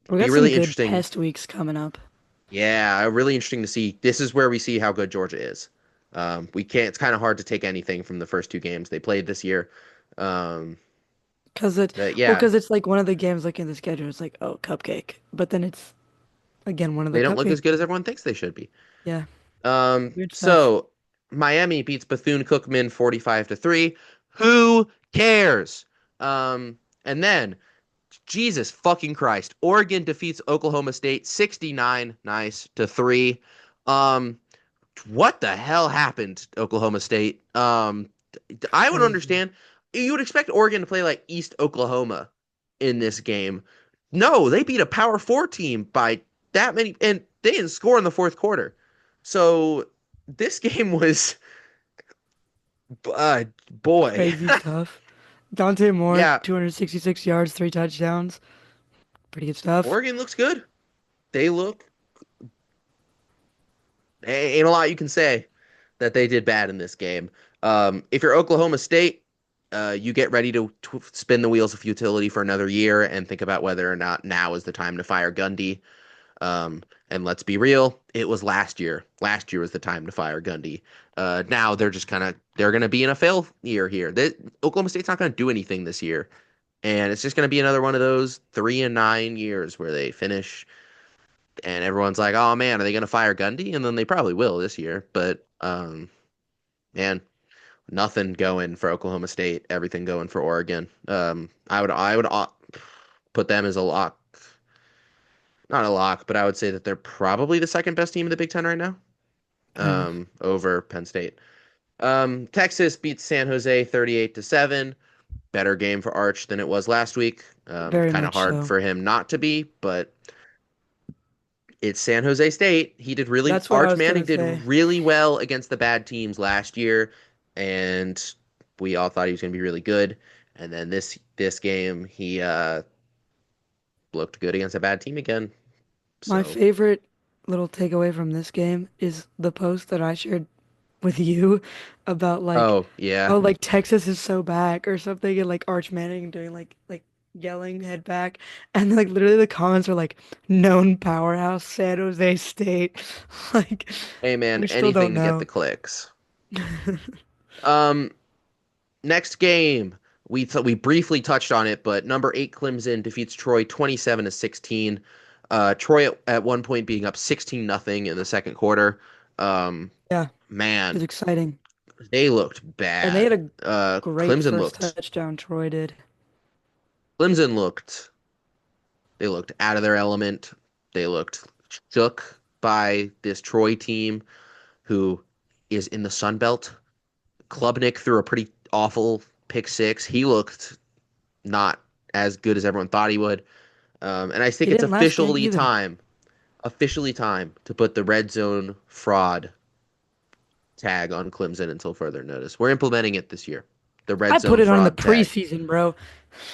[SPEAKER 2] We
[SPEAKER 1] be
[SPEAKER 2] got some
[SPEAKER 1] really
[SPEAKER 2] good
[SPEAKER 1] interesting.
[SPEAKER 2] test weeks coming up.
[SPEAKER 1] Yeah, really interesting to see. This is where we see how good Georgia is. We can't. It's kind of hard to take anything from the first two games they played this year. Um, but yeah,
[SPEAKER 2] Because it's like one of the games like in the schedule, it's like, oh, cupcake. But then it's again one of the
[SPEAKER 1] they don't look
[SPEAKER 2] cupcake
[SPEAKER 1] as good as
[SPEAKER 2] games.
[SPEAKER 1] everyone thinks they should be.
[SPEAKER 2] Yeah, weird stuff.
[SPEAKER 1] So Miami beats Bethune-Cookman 45-3. Who cares? And then Jesus fucking Christ, Oregon defeats Oklahoma State 69 nice to 3. Um what the hell happened to Oklahoma State? I would
[SPEAKER 2] Crazy.
[SPEAKER 1] understand. You would expect Oregon to play like East Oklahoma in this game. No, they beat a Power Four team by that many, and they didn't score in the fourth quarter. So this game was, uh, boy,
[SPEAKER 2] Crazy stuff. Dante Moore,
[SPEAKER 1] yeah.
[SPEAKER 2] 266 yards, three touchdowns. Pretty good stuff.
[SPEAKER 1] Oregon looks good. They look. Ain't a lot you can say that they did bad in this game. If you're Oklahoma State, you get ready to spin the wheels of futility for another year and think about whether or not now is the time to fire Gundy. And let's be real, it was last year. Last year was the time to fire Gundy. Now they're just they're going to be in a fail year here. Oklahoma State's not going to do anything this year, and it's just going to be another one of those 3-9 years where they finish and everyone's like, "Oh man, are they going to fire Gundy?" And then they probably will this year. But man, nothing going for Oklahoma State. Everything going for Oregon. I would put them as a lock. Not a lock, but I would say that they're probably the second best team in the Big Ten right now,
[SPEAKER 2] Yeah,
[SPEAKER 1] over Penn State. Texas beats San Jose 38-7. Better game for Arch than it was last week.
[SPEAKER 2] very
[SPEAKER 1] Kind of
[SPEAKER 2] much
[SPEAKER 1] hard
[SPEAKER 2] so.
[SPEAKER 1] for him not to be, but it's San Jose State.
[SPEAKER 2] That's what I
[SPEAKER 1] Arch
[SPEAKER 2] was
[SPEAKER 1] Manning
[SPEAKER 2] gonna
[SPEAKER 1] did
[SPEAKER 2] say.
[SPEAKER 1] really well against the bad teams last year, and we all thought he was going to be really good. And then this game, he looked good against a bad team again.
[SPEAKER 2] My
[SPEAKER 1] So,
[SPEAKER 2] favorite little takeaway from this game is the post that I shared with you about like,
[SPEAKER 1] oh yeah,
[SPEAKER 2] oh, like Texas is so back or something, and like Arch Manning doing like yelling head back, and like literally the comments are like known powerhouse San Jose State, like
[SPEAKER 1] hey man,
[SPEAKER 2] we still don't
[SPEAKER 1] anything to get the
[SPEAKER 2] know.
[SPEAKER 1] clicks. Um, Next game, we briefly touched on it, but number 8 Clemson defeats Troy 27-16. Troy at one point being up 16-0 in the second quarter. Um,
[SPEAKER 2] Yeah, it's
[SPEAKER 1] Man,
[SPEAKER 2] exciting,
[SPEAKER 1] they looked
[SPEAKER 2] and they had
[SPEAKER 1] bad.
[SPEAKER 2] a great
[SPEAKER 1] Clemson
[SPEAKER 2] first
[SPEAKER 1] looked
[SPEAKER 2] touchdown. Troy did.
[SPEAKER 1] Clemson looked they looked out of their element. They looked shook by this Troy team who is in the Sun Belt. Klubnik threw a pretty awful pick six. He looked not as good as everyone thought he would. And I think
[SPEAKER 2] He
[SPEAKER 1] it's
[SPEAKER 2] didn't last game either.
[SPEAKER 1] officially time to put the red zone fraud tag on Clemson until further notice. We're implementing it this year. The
[SPEAKER 2] I
[SPEAKER 1] red
[SPEAKER 2] put
[SPEAKER 1] zone
[SPEAKER 2] it on in the
[SPEAKER 1] fraud tag.
[SPEAKER 2] preseason, bro.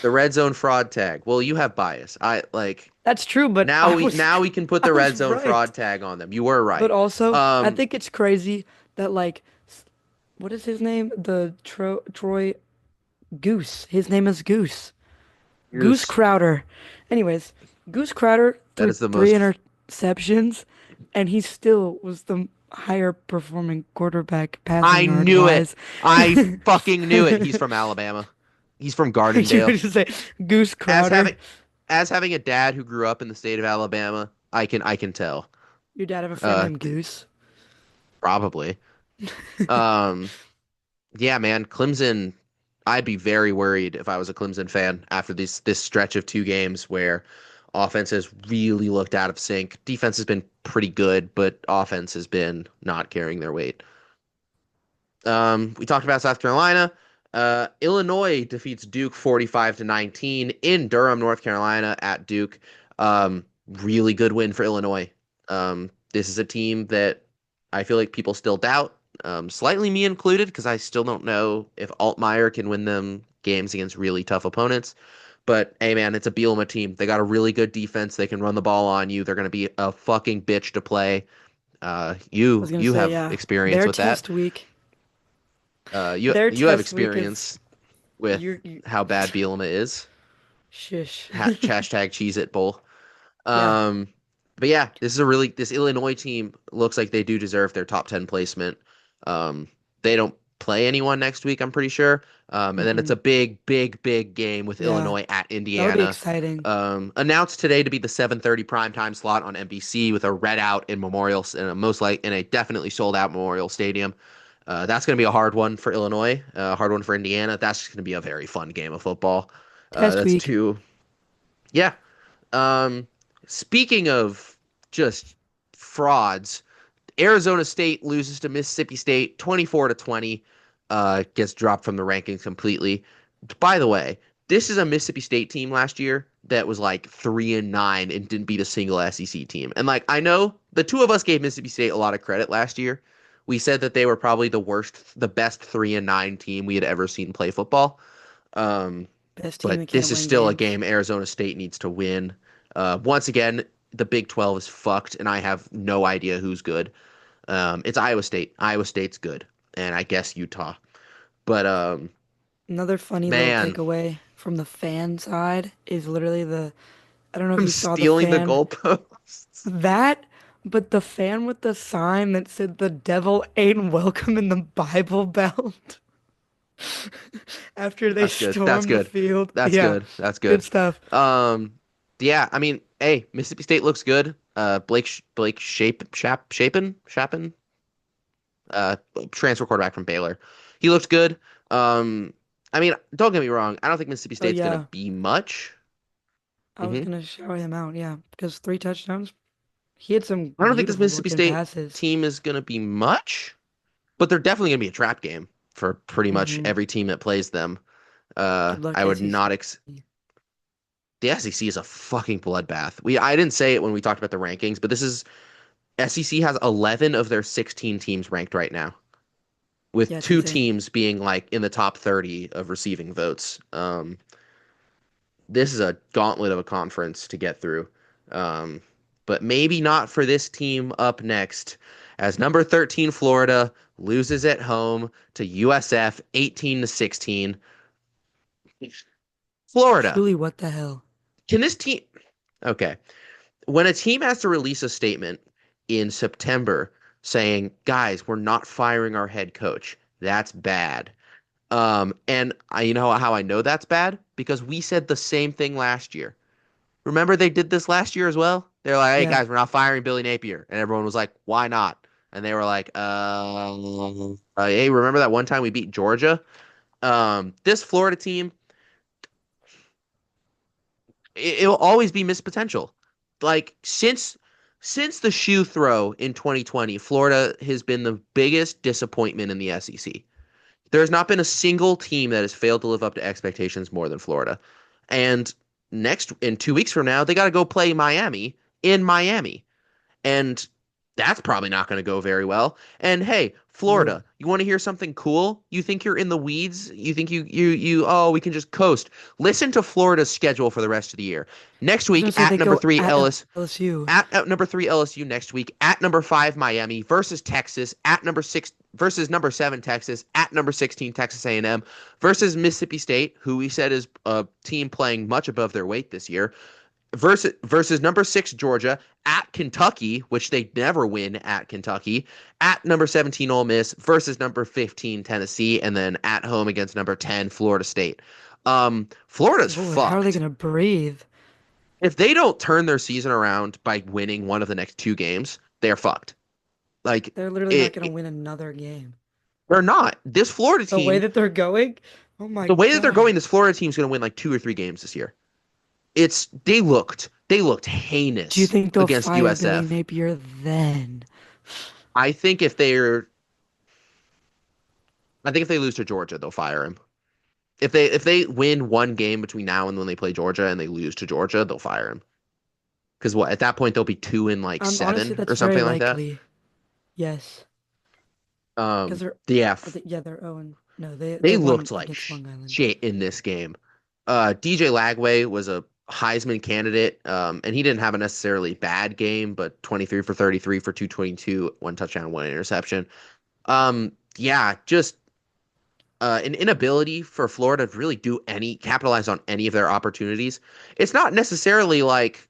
[SPEAKER 1] The red zone fraud tag. Well, you have bias. I like
[SPEAKER 2] That's true, but
[SPEAKER 1] now we can put
[SPEAKER 2] I
[SPEAKER 1] the
[SPEAKER 2] was
[SPEAKER 1] red zone
[SPEAKER 2] right.
[SPEAKER 1] fraud tag on them. You were
[SPEAKER 2] But
[SPEAKER 1] right.
[SPEAKER 2] also, I
[SPEAKER 1] Um,
[SPEAKER 2] think it's crazy that like what is his name? The Troy Goose. His name is Goose. Goose
[SPEAKER 1] Goose.
[SPEAKER 2] Crowder. Anyways, Goose Crowder
[SPEAKER 1] That
[SPEAKER 2] threw
[SPEAKER 1] is the
[SPEAKER 2] three
[SPEAKER 1] most.
[SPEAKER 2] interceptions, and he still was the higher performing quarterback passing
[SPEAKER 1] I
[SPEAKER 2] yard
[SPEAKER 1] knew it.
[SPEAKER 2] wise.
[SPEAKER 1] I
[SPEAKER 2] You
[SPEAKER 1] fucking knew it. He's from Alabama. He's from
[SPEAKER 2] would
[SPEAKER 1] Gardendale.
[SPEAKER 2] just say Goose
[SPEAKER 1] As
[SPEAKER 2] Crowder.
[SPEAKER 1] having as having a dad who grew up in the state of Alabama, I can tell.
[SPEAKER 2] Your dad have a friend
[SPEAKER 1] Uh,
[SPEAKER 2] named Goose.
[SPEAKER 1] Probably. Um, yeah, man, Clemson. I'd be very worried if I was a Clemson fan after this stretch of 2 games where offense has really looked out of sync. Defense has been pretty good, but offense has been not carrying their weight. We talked about South Carolina. Illinois defeats Duke 45-19 in Durham, North Carolina at Duke. Really good win for Illinois. This is a team that I feel like people still doubt, slightly me included, because I still don't know if Altmaier can win them games against really tough opponents. But hey, man, it's a Bielema team. They got a really good defense. They can run the ball on you. They're going to be a fucking bitch to play.
[SPEAKER 2] I was gonna
[SPEAKER 1] You
[SPEAKER 2] say,
[SPEAKER 1] have
[SPEAKER 2] yeah,
[SPEAKER 1] experience
[SPEAKER 2] their
[SPEAKER 1] with that.
[SPEAKER 2] test week.
[SPEAKER 1] You
[SPEAKER 2] Their
[SPEAKER 1] you have
[SPEAKER 2] test week is
[SPEAKER 1] experience with
[SPEAKER 2] you
[SPEAKER 1] how bad Bielema is.
[SPEAKER 2] shush.
[SPEAKER 1] Hashtag Cheese It Bowl.
[SPEAKER 2] Yeah.
[SPEAKER 1] Um, but yeah, this Illinois team looks like they do deserve their top 10 placement. They don't play anyone next week, I'm pretty sure. And then it's
[SPEAKER 2] Hmm.
[SPEAKER 1] a big, big, big game with
[SPEAKER 2] Yeah,
[SPEAKER 1] Illinois at
[SPEAKER 2] that would be
[SPEAKER 1] Indiana.
[SPEAKER 2] exciting.
[SPEAKER 1] Announced today to be the 7:30 primetime slot on NBC with a red out in in a definitely sold out Memorial Stadium. That's going to be a hard one for Illinois, a hard one for Indiana. That's going to be a very fun game of football.
[SPEAKER 2] Test
[SPEAKER 1] That's
[SPEAKER 2] week.
[SPEAKER 1] two. Yeah. Um, Speaking of just frauds, Arizona State loses to Mississippi State 24-20, gets dropped from the rankings completely. By the way, this is a Mississippi State team last year that was like 3-9 and didn't beat a single SEC team. And like I know the two of us gave Mississippi State a lot of credit last year. We said that they were probably the best 3-9 team we had ever seen play football. Um,
[SPEAKER 2] Best team that
[SPEAKER 1] but
[SPEAKER 2] can't
[SPEAKER 1] this is
[SPEAKER 2] win
[SPEAKER 1] still a
[SPEAKER 2] games.
[SPEAKER 1] game Arizona State needs to win. Once again, the Big 12 is fucked, and I have no idea who's good. It's Iowa State. Iowa State's good, and I guess Utah. But
[SPEAKER 2] Another funny little
[SPEAKER 1] man,
[SPEAKER 2] takeaway from the fan side is literally I don't know if
[SPEAKER 1] I'm
[SPEAKER 2] you saw the
[SPEAKER 1] stealing the
[SPEAKER 2] fan
[SPEAKER 1] goalposts.
[SPEAKER 2] that, but the fan with the sign that said the devil ain't welcome in the Bible Belt after they
[SPEAKER 1] That's good. That's
[SPEAKER 2] stormed the
[SPEAKER 1] good.
[SPEAKER 2] field.
[SPEAKER 1] That's
[SPEAKER 2] Yeah,
[SPEAKER 1] good. That's
[SPEAKER 2] good
[SPEAKER 1] good.
[SPEAKER 2] stuff.
[SPEAKER 1] Um, yeah, I mean, hey, Mississippi State looks good. Blake Shapen, uh, transfer quarterback from Baylor. He looked good. I mean, don't get me wrong. I don't think Mississippi
[SPEAKER 2] Oh
[SPEAKER 1] State's gonna
[SPEAKER 2] yeah,
[SPEAKER 1] be much.
[SPEAKER 2] I was
[SPEAKER 1] hmm
[SPEAKER 2] gonna shout him out. Yeah, because 3 touchdowns. He had some
[SPEAKER 1] I don't think this
[SPEAKER 2] beautiful
[SPEAKER 1] Mississippi
[SPEAKER 2] looking
[SPEAKER 1] State
[SPEAKER 2] passes.
[SPEAKER 1] team is gonna be much, but they're definitely gonna be a trap game for pretty much
[SPEAKER 2] Hmm.
[SPEAKER 1] every team that plays them.
[SPEAKER 2] Good luck,
[SPEAKER 1] I would
[SPEAKER 2] SEC.
[SPEAKER 1] not the SEC is a fucking bloodbath. I didn't say it when we talked about the rankings, but this is SEC has 11 of their 16 teams ranked right now, with
[SPEAKER 2] Yeah, it's
[SPEAKER 1] two
[SPEAKER 2] insane.
[SPEAKER 1] teams being like in the top 30 of receiving votes. This is a gauntlet of a conference to get through. Um, but maybe not for this team up next, as number 13 Florida loses at home to USF 18-16. Florida,
[SPEAKER 2] Truly, what the hell?
[SPEAKER 1] can this team? Okay, when a team has to release a statement in September saying, "Guys, we're not firing our head coach," that's bad. And you know how I know that's bad? Because we said the same thing last year. Remember they did this last year as well? They're like, "Hey
[SPEAKER 2] Yeah.
[SPEAKER 1] guys, we're not firing Billy Napier," and everyone was like, "Why not?" And they were like, "Hey, remember that one time we beat Georgia?" This Florida team, it will always be missed potential. Like since the shoe throw in 2020, Florida has been the biggest disappointment in the SEC. There's not been a single team that has failed to live up to expectations more than Florida. And in 2 weeks from now, they got to go play Miami in Miami. And that's probably not going to go very well. And hey,
[SPEAKER 2] No.
[SPEAKER 1] Florida, you want to hear something cool? You think you're in the weeds? You think oh, we can just coast. Listen to Florida's schedule for the rest of the year. Next
[SPEAKER 2] I was gonna
[SPEAKER 1] week
[SPEAKER 2] say they go at LSU.
[SPEAKER 1] at number 3 LSU next week, at number 5 Miami versus Texas, at number 6 versus number 7 Texas, at number 16 Texas A&M versus Mississippi State, who we said is a team playing much above their weight this year, versus number 6 Georgia, at Kentucky, which they never win at Kentucky, at number 17 Ole Miss versus number 15 Tennessee, and then at home against number 10 Florida State. Florida's
[SPEAKER 2] Lord, how are they
[SPEAKER 1] fucked.
[SPEAKER 2] gonna breathe?
[SPEAKER 1] If they don't turn their season around by winning one of the next 2 games, they're fucked. Like
[SPEAKER 2] They're literally not gonna
[SPEAKER 1] it
[SPEAKER 2] win another game.
[SPEAKER 1] they're not. This Florida
[SPEAKER 2] The way
[SPEAKER 1] team,
[SPEAKER 2] that they're going, oh my
[SPEAKER 1] the way that they're going,
[SPEAKER 2] God.
[SPEAKER 1] this Florida team's going to win like 2 or 3 games this year. They looked
[SPEAKER 2] Do you
[SPEAKER 1] heinous
[SPEAKER 2] think they'll
[SPEAKER 1] against
[SPEAKER 2] fire Billy
[SPEAKER 1] USF.
[SPEAKER 2] Napier then?
[SPEAKER 1] I think if they lose to Georgia, they'll fire him. If they win one game between now and when they play Georgia and they lose to Georgia, they'll fire him. Because what, at that point they'll be 2 in like
[SPEAKER 2] Honestly,
[SPEAKER 1] 7
[SPEAKER 2] that's
[SPEAKER 1] or
[SPEAKER 2] very
[SPEAKER 1] something like that.
[SPEAKER 2] likely. Yes, because
[SPEAKER 1] Um, yeah,
[SPEAKER 2] yeah, they're Owen. No, they
[SPEAKER 1] they
[SPEAKER 2] won
[SPEAKER 1] looked like
[SPEAKER 2] against Long Island.
[SPEAKER 1] shit in this game. DJ Lagway was a Heisman candidate, and he didn't have a necessarily bad game, but 23 for 33 for 222, 1 touchdown, 1 interception. Yeah, just an inability for Florida to really capitalize on any of their opportunities. It's not necessarily like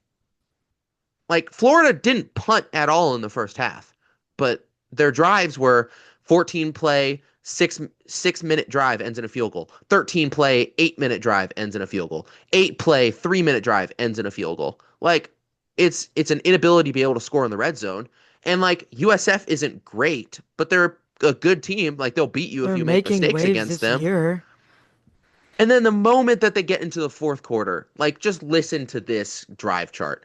[SPEAKER 1] Florida didn't punt at all in the first half, but their drives were 14 play, 6 minute drive ends in a field goal. 13 play, 8 minute drive ends in a field goal. 8 play, 3 minute drive ends in a field goal. Like it's an inability to be able to score in the red zone. And like USF isn't great, but they're a good team. Like they'll beat you if
[SPEAKER 2] They're
[SPEAKER 1] you make
[SPEAKER 2] making
[SPEAKER 1] mistakes
[SPEAKER 2] waves
[SPEAKER 1] against
[SPEAKER 2] this
[SPEAKER 1] them.
[SPEAKER 2] year.
[SPEAKER 1] And then the moment that they get into the fourth quarter, like just listen to this drive chart.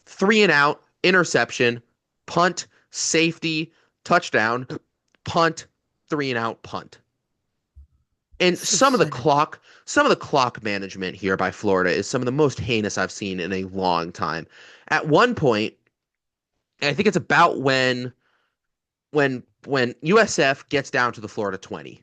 [SPEAKER 1] 3 and out, interception, punt, safety, touchdown, punt, 3 and out, punt. And
[SPEAKER 2] It's upsetting.
[SPEAKER 1] some of the clock management here by Florida is some of the most heinous I've seen in a long time. At one point, I think it's about when USF gets down to the Florida 20,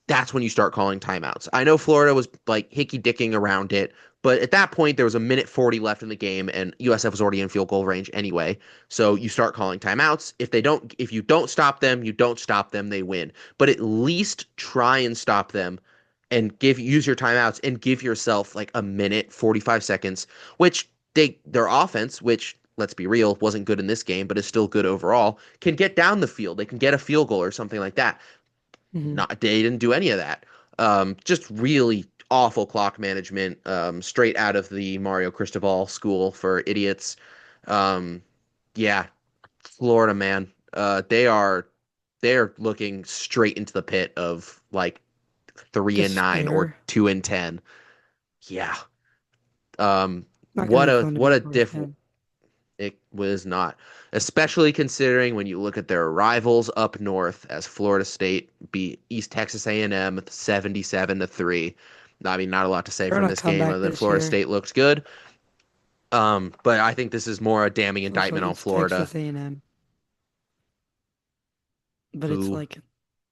[SPEAKER 1] that's when you start calling timeouts. I know Florida was like hickey dicking around it, but at that point there was a minute 40 left in the game and USF was already in field goal range anyway. So you start calling timeouts. If you don't stop them, you don't stop them, they win. But at least try and stop them and use your timeouts and give yourself like a minute 45 seconds, which their offense, which let's be real, wasn't good in this game, but is still good overall, can get down the field. They can get a field goal or something like that.
[SPEAKER 2] Hmm.
[SPEAKER 1] Not they didn't do any of that. Just really awful clock management, straight out of the Mario Cristobal school for idiots. Um, yeah, Florida man, they're looking straight into the pit of like 3-9 or
[SPEAKER 2] Despair.
[SPEAKER 1] 2-10. Yeah.
[SPEAKER 2] Not gonna be fun to be
[SPEAKER 1] What
[SPEAKER 2] a
[SPEAKER 1] a
[SPEAKER 2] Florida
[SPEAKER 1] diff
[SPEAKER 2] fan.
[SPEAKER 1] It was not, especially considering when you look at their rivals up north, as Florida State beat East Texas A&M 77-3. I mean, not a lot to say
[SPEAKER 2] They're
[SPEAKER 1] from
[SPEAKER 2] on a
[SPEAKER 1] this game other
[SPEAKER 2] comeback
[SPEAKER 1] than
[SPEAKER 2] this
[SPEAKER 1] Florida
[SPEAKER 2] year.
[SPEAKER 1] State looked good. But I think this is more a damning
[SPEAKER 2] It's also
[SPEAKER 1] indictment on
[SPEAKER 2] against
[SPEAKER 1] Florida,
[SPEAKER 2] Texas A&M, but it's
[SPEAKER 1] who
[SPEAKER 2] like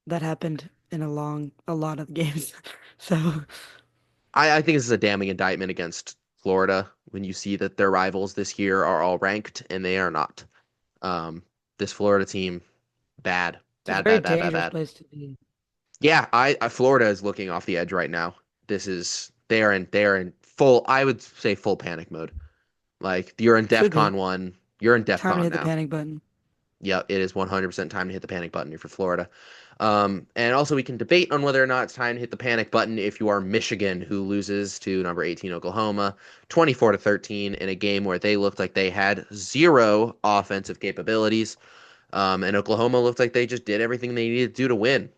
[SPEAKER 2] that happened in a lot of games. So
[SPEAKER 1] I think this is a damning indictment against Florida when you see that their rivals this year are all ranked and they are not. Um, this Florida team, bad,
[SPEAKER 2] it's a
[SPEAKER 1] bad,
[SPEAKER 2] very
[SPEAKER 1] bad, bad, bad,
[SPEAKER 2] dangerous
[SPEAKER 1] bad.
[SPEAKER 2] place to be.
[SPEAKER 1] Yeah, I Florida is looking off the edge right now. They are in full, I would say full panic mode. Like you're in
[SPEAKER 2] Should
[SPEAKER 1] DEFCON
[SPEAKER 2] be.
[SPEAKER 1] 1. You're in
[SPEAKER 2] Time to
[SPEAKER 1] DEFCON
[SPEAKER 2] hit the
[SPEAKER 1] now.
[SPEAKER 2] panic button.
[SPEAKER 1] Yeah, it is 100% time to hit the panic button if you're Florida. And also we can debate on whether or not it's time to hit the panic button if you are Michigan, who loses to number 18 Oklahoma 24-13 in a game where they looked like they had zero offensive capabilities. And Oklahoma looked like they just did everything they needed to do to win.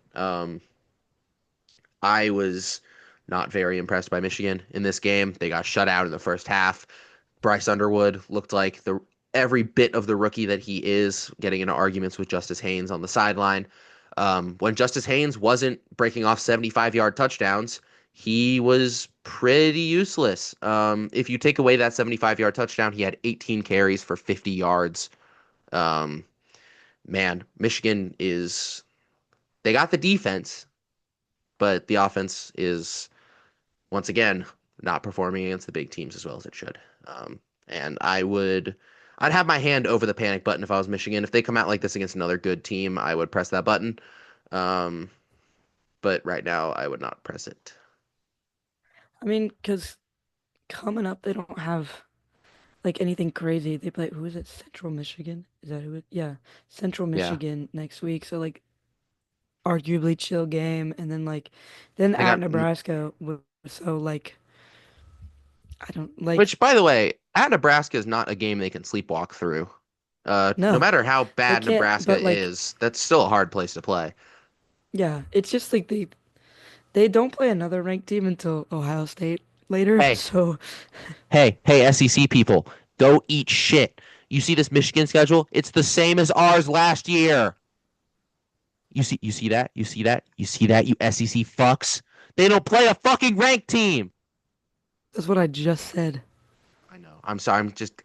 [SPEAKER 1] I was not very impressed by Michigan in this game. They got shut out in the first half. Bryce Underwood looked like the every bit of the rookie that he is, getting into arguments with Justice Haynes on the sideline. When Justice Haynes wasn't breaking off 75-yard touchdowns, he was pretty useless. If you take away that 75-yard touchdown, he had 18 carries for 50 yards. Um, man, Michigan is they got the defense, but the offense is once again not performing against the big teams as well as it should. And I'd have my hand over the panic button if I was Michigan. If they come out like this against another good team, I would press that button. Um, but right now, I would not press it.
[SPEAKER 2] I mean, because coming up, they don't have like anything crazy. They play, who is it? Central Michigan? Is that who it? Yeah, Central
[SPEAKER 1] Yeah,
[SPEAKER 2] Michigan next week. So like arguably chill game, and then
[SPEAKER 1] they
[SPEAKER 2] at
[SPEAKER 1] got
[SPEAKER 2] Nebraska. So like I don't like
[SPEAKER 1] which, by the way, at Nebraska is not a game they can sleepwalk through. No
[SPEAKER 2] no,
[SPEAKER 1] matter how
[SPEAKER 2] they
[SPEAKER 1] bad
[SPEAKER 2] can't.
[SPEAKER 1] Nebraska
[SPEAKER 2] But like
[SPEAKER 1] is, that's still a hard place to play.
[SPEAKER 2] yeah, it's just like they don't play another ranked team until Ohio State later.
[SPEAKER 1] Hey,
[SPEAKER 2] So
[SPEAKER 1] hey, SEC people, go eat shit. You see this Michigan schedule? It's the same as ours last year. You see that? You see that? You see that? You SEC fucks. They don't play a fucking ranked team.
[SPEAKER 2] that's what I just said.
[SPEAKER 1] I know. I'm sorry. I'm just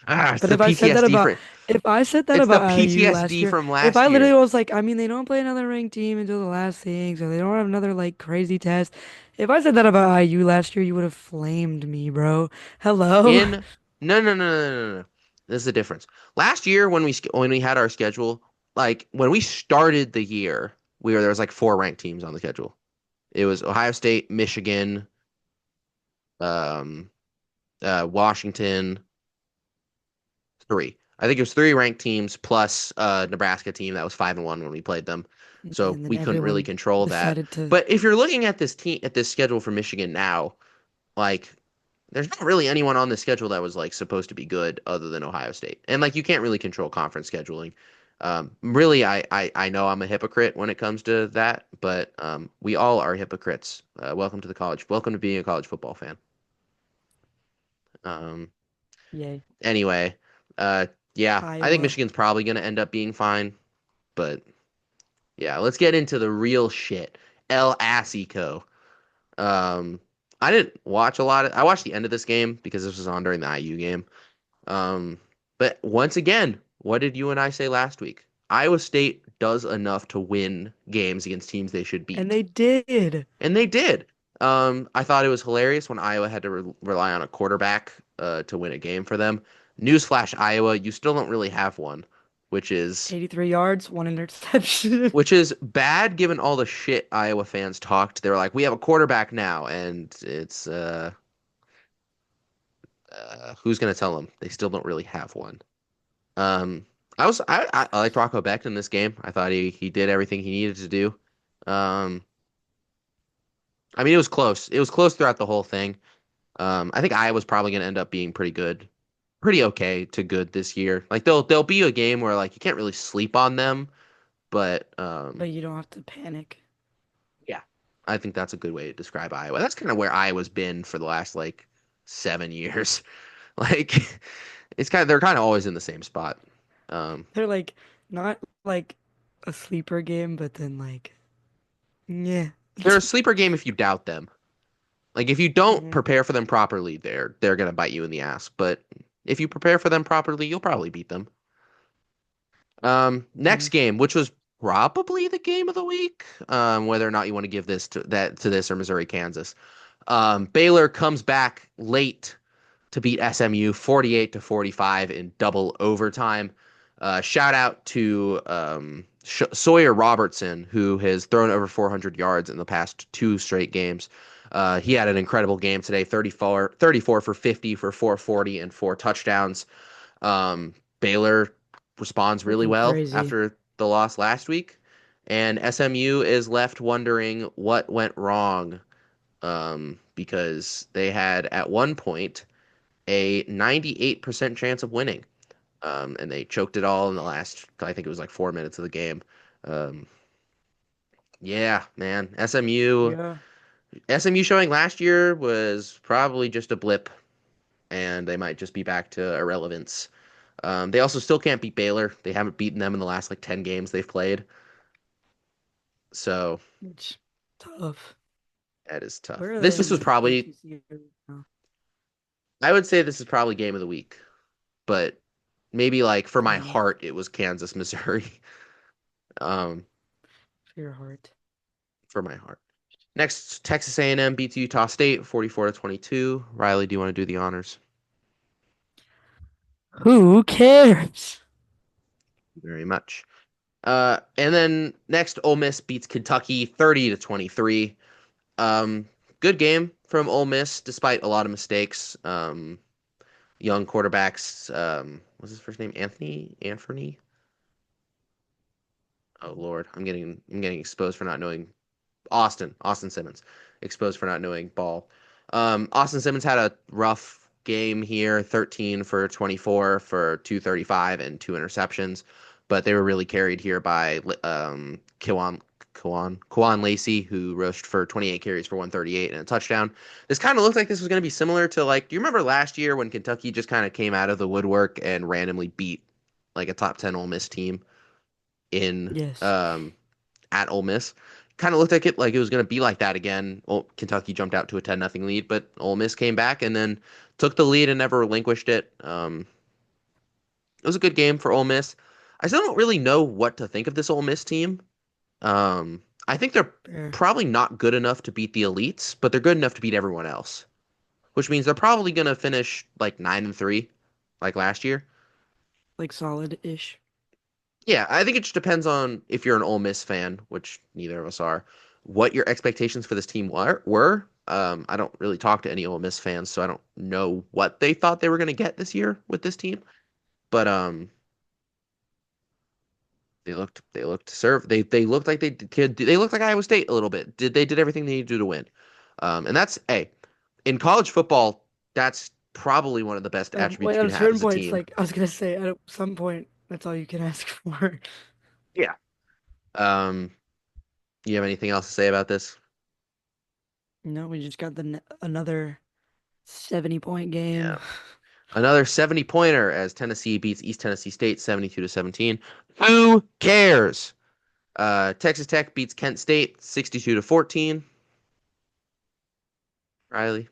[SPEAKER 1] it's
[SPEAKER 2] But
[SPEAKER 1] the
[SPEAKER 2] if I said that
[SPEAKER 1] PTSD
[SPEAKER 2] about
[SPEAKER 1] for
[SPEAKER 2] if I said that
[SPEAKER 1] it's the
[SPEAKER 2] about IU last
[SPEAKER 1] PTSD
[SPEAKER 2] year,
[SPEAKER 1] from
[SPEAKER 2] if I
[SPEAKER 1] last
[SPEAKER 2] literally
[SPEAKER 1] year.
[SPEAKER 2] was like, I mean, they don't play another ranked team until the last thing, so they don't have another like crazy test. If I said that about IU last year, you would have flamed me, bro. Hello?
[SPEAKER 1] In no. There's a difference. Last year when we had our schedule, like when we started the year, there was like four ranked teams on the schedule. It was Ohio State, Michigan, um, Washington, three. I think it was three ranked teams plus Nebraska team that was 5-1 when we played them. So
[SPEAKER 2] And then
[SPEAKER 1] we couldn't really
[SPEAKER 2] everyone
[SPEAKER 1] control that.
[SPEAKER 2] decided to,
[SPEAKER 1] But if you're looking at this schedule for Michigan now, like there's not really anyone on the schedule that was like supposed to be good other than Ohio State. And like you can't really control conference scheduling. Really, I know I'm a hypocrite when it comes to that, but we all are hypocrites. Welcome to the college. Welcome to being a college football fan. Um,
[SPEAKER 2] yay,
[SPEAKER 1] anyway, uh, yeah, I think
[SPEAKER 2] Iowa.
[SPEAKER 1] Michigan's probably going to end up being fine, but yeah, let's get into the real shit. El Asico. Um, I didn't watch a lot of. I watched the end of this game because this was on during the IU game. Um, but once again, what did you and I say last week? Iowa State does enough to win games against teams they should
[SPEAKER 2] And
[SPEAKER 1] beat.
[SPEAKER 2] they did.
[SPEAKER 1] And they did. I thought it was hilarious when Iowa had to rely on a quarterback to win a game for them. Newsflash, Iowa, you still don't really have one, which is
[SPEAKER 2] 83 yards, one interception.
[SPEAKER 1] which is bad given all the shit Iowa fans talked. They were like, "We have a quarterback now," and it's who's gonna tell them? They still don't really have one. Um, I liked Rocco Becht in this game. I thought he did everything he needed to do. Um, I mean, it was close. It was close throughout the whole thing. I think Iowa's probably going to end up being pretty good, pretty okay to good this year. Like they'll be a game where like you can't really sleep on them, but
[SPEAKER 2] But you don't have to panic.
[SPEAKER 1] yeah, I think that's a good way to describe Iowa. That's kind of where Iowa's been for the last like 7 years. Like they're kind of always in the same spot. Um,
[SPEAKER 2] They're like not like a sleeper game, but then like yeah.
[SPEAKER 1] they're a sleeper game if you doubt them. Like if you don't
[SPEAKER 2] hmm
[SPEAKER 1] prepare for them properly, they're gonna bite you in the ass. But if you prepare for them properly, you'll probably beat them.
[SPEAKER 2] hmm
[SPEAKER 1] Next game, which was probably the game of the week, whether or not you want to give this or Missouri, Kansas. Baylor comes back late to beat SMU 48-45 in double overtime. Shout out to Sawyer Robertson, who has thrown over 400 yards in the past two straight games. He had an incredible game today, 34 for 50 for 440 and four touchdowns. Baylor responds really
[SPEAKER 2] Looking
[SPEAKER 1] well
[SPEAKER 2] crazy.
[SPEAKER 1] after the loss last week, and SMU is left wondering what went wrong because they had at one point a 98% chance of winning. And they choked it all in the last, I think it was like 4 minutes of the game. Um, yeah, man.
[SPEAKER 2] Yeah.
[SPEAKER 1] SMU showing last year was probably just a blip, and they might just be back to irrelevance. They also still can't beat Baylor. They haven't beaten them in the last like 10 games they've played. So,
[SPEAKER 2] It's tough.
[SPEAKER 1] That is tough.
[SPEAKER 2] Where are
[SPEAKER 1] This
[SPEAKER 2] they
[SPEAKER 1] this
[SPEAKER 2] in
[SPEAKER 1] was
[SPEAKER 2] the
[SPEAKER 1] probably
[SPEAKER 2] ACC right now?
[SPEAKER 1] I would say this is probably game of the week, but maybe like for my
[SPEAKER 2] Kind of.
[SPEAKER 1] heart it was Kansas, Missouri. Um,
[SPEAKER 2] For your heart.
[SPEAKER 1] for my heart. Next, Texas A&M beats Utah State 44-22. Riley, do you want to do the honors?
[SPEAKER 2] Who cares?
[SPEAKER 1] Very much. And then next, Ole Miss beats Kentucky 30-23. Um, good game from Ole Miss, despite a lot of mistakes. Young quarterbacks. What's his first name? Anthony. Oh Lord, I'm getting exposed for not knowing Austin Simmons, exposed for not knowing ball. Austin Simmons had a rough game here, 13 for 24 for 235 and two interceptions, but they were really carried here by Kwan Lacey, who rushed for 28 carries for 138 and a touchdown. This kind of looked like this was going to be similar to like, do you remember last year when Kentucky just kind of came out of the woodwork and randomly beat like a top 10 Ole Miss team in
[SPEAKER 2] Yes.
[SPEAKER 1] at Ole Miss? Kind of looked like it was going to be like that again. Kentucky jumped out to a 10-0 lead, but Ole Miss came back and then took the lead and never relinquished it. It was a good game for Ole Miss. I still don't really know what to think of this Ole Miss team. I think they're
[SPEAKER 2] Fair.
[SPEAKER 1] probably not good enough to beat the elites, but they're good enough to beat everyone else, which means they're probably going to finish like 9-3, like last year.
[SPEAKER 2] Like solid-ish.
[SPEAKER 1] Yeah, I think it just depends on if you're an Ole Miss fan, which neither of us are, what your expectations for this team were. I don't really talk to any Ole Miss fans, so I don't know what they thought they were going to get this year with this team. But they looked serve they looked like they looked like Iowa State a little bit. They did everything they needed to do to win. And that's in college football, that's probably one of the best attributes
[SPEAKER 2] Wait,
[SPEAKER 1] you
[SPEAKER 2] at
[SPEAKER 1] can
[SPEAKER 2] a
[SPEAKER 1] have
[SPEAKER 2] certain
[SPEAKER 1] as a
[SPEAKER 2] point, it's
[SPEAKER 1] team.
[SPEAKER 2] like I was gonna say at some point that's all you can ask for.
[SPEAKER 1] Yeah. Um, you have anything else to say about this?
[SPEAKER 2] No, we just got another 70-point game.
[SPEAKER 1] Yeah. Another 70 pointer as Tennessee beats East Tennessee State 72-17. Who cares? Texas Tech beats Kent State 62-14. Riley.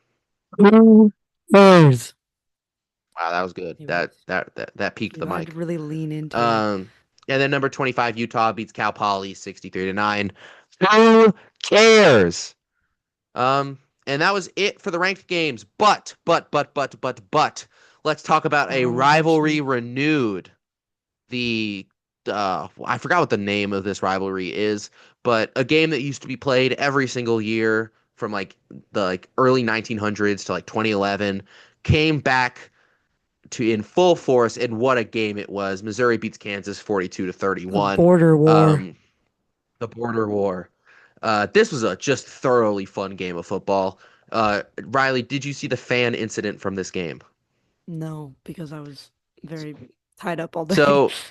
[SPEAKER 2] Who cares?
[SPEAKER 1] Wow, that was good. That
[SPEAKER 2] Anyways,
[SPEAKER 1] that that, that peaked the
[SPEAKER 2] you had to
[SPEAKER 1] mic.
[SPEAKER 2] really lean into it.
[SPEAKER 1] Um, and then number 25 Utah beats Cal Poly 63-9. Who cares? Um, and that was it for the ranked games. But let's talk about a
[SPEAKER 2] Honorable
[SPEAKER 1] rivalry
[SPEAKER 2] mention.
[SPEAKER 1] renewed. The I forgot what the name of this rivalry is, but a game that used to be played every single year from like the early 1900s to like 2011 came back to in full force, and what a game it was. Missouri beats Kansas 42 to
[SPEAKER 2] The
[SPEAKER 1] 31.
[SPEAKER 2] border war.
[SPEAKER 1] Um, the border war. This was a just thoroughly fun game of football. Riley, did you see the fan incident from this game?
[SPEAKER 2] No, because I was very tied up all day.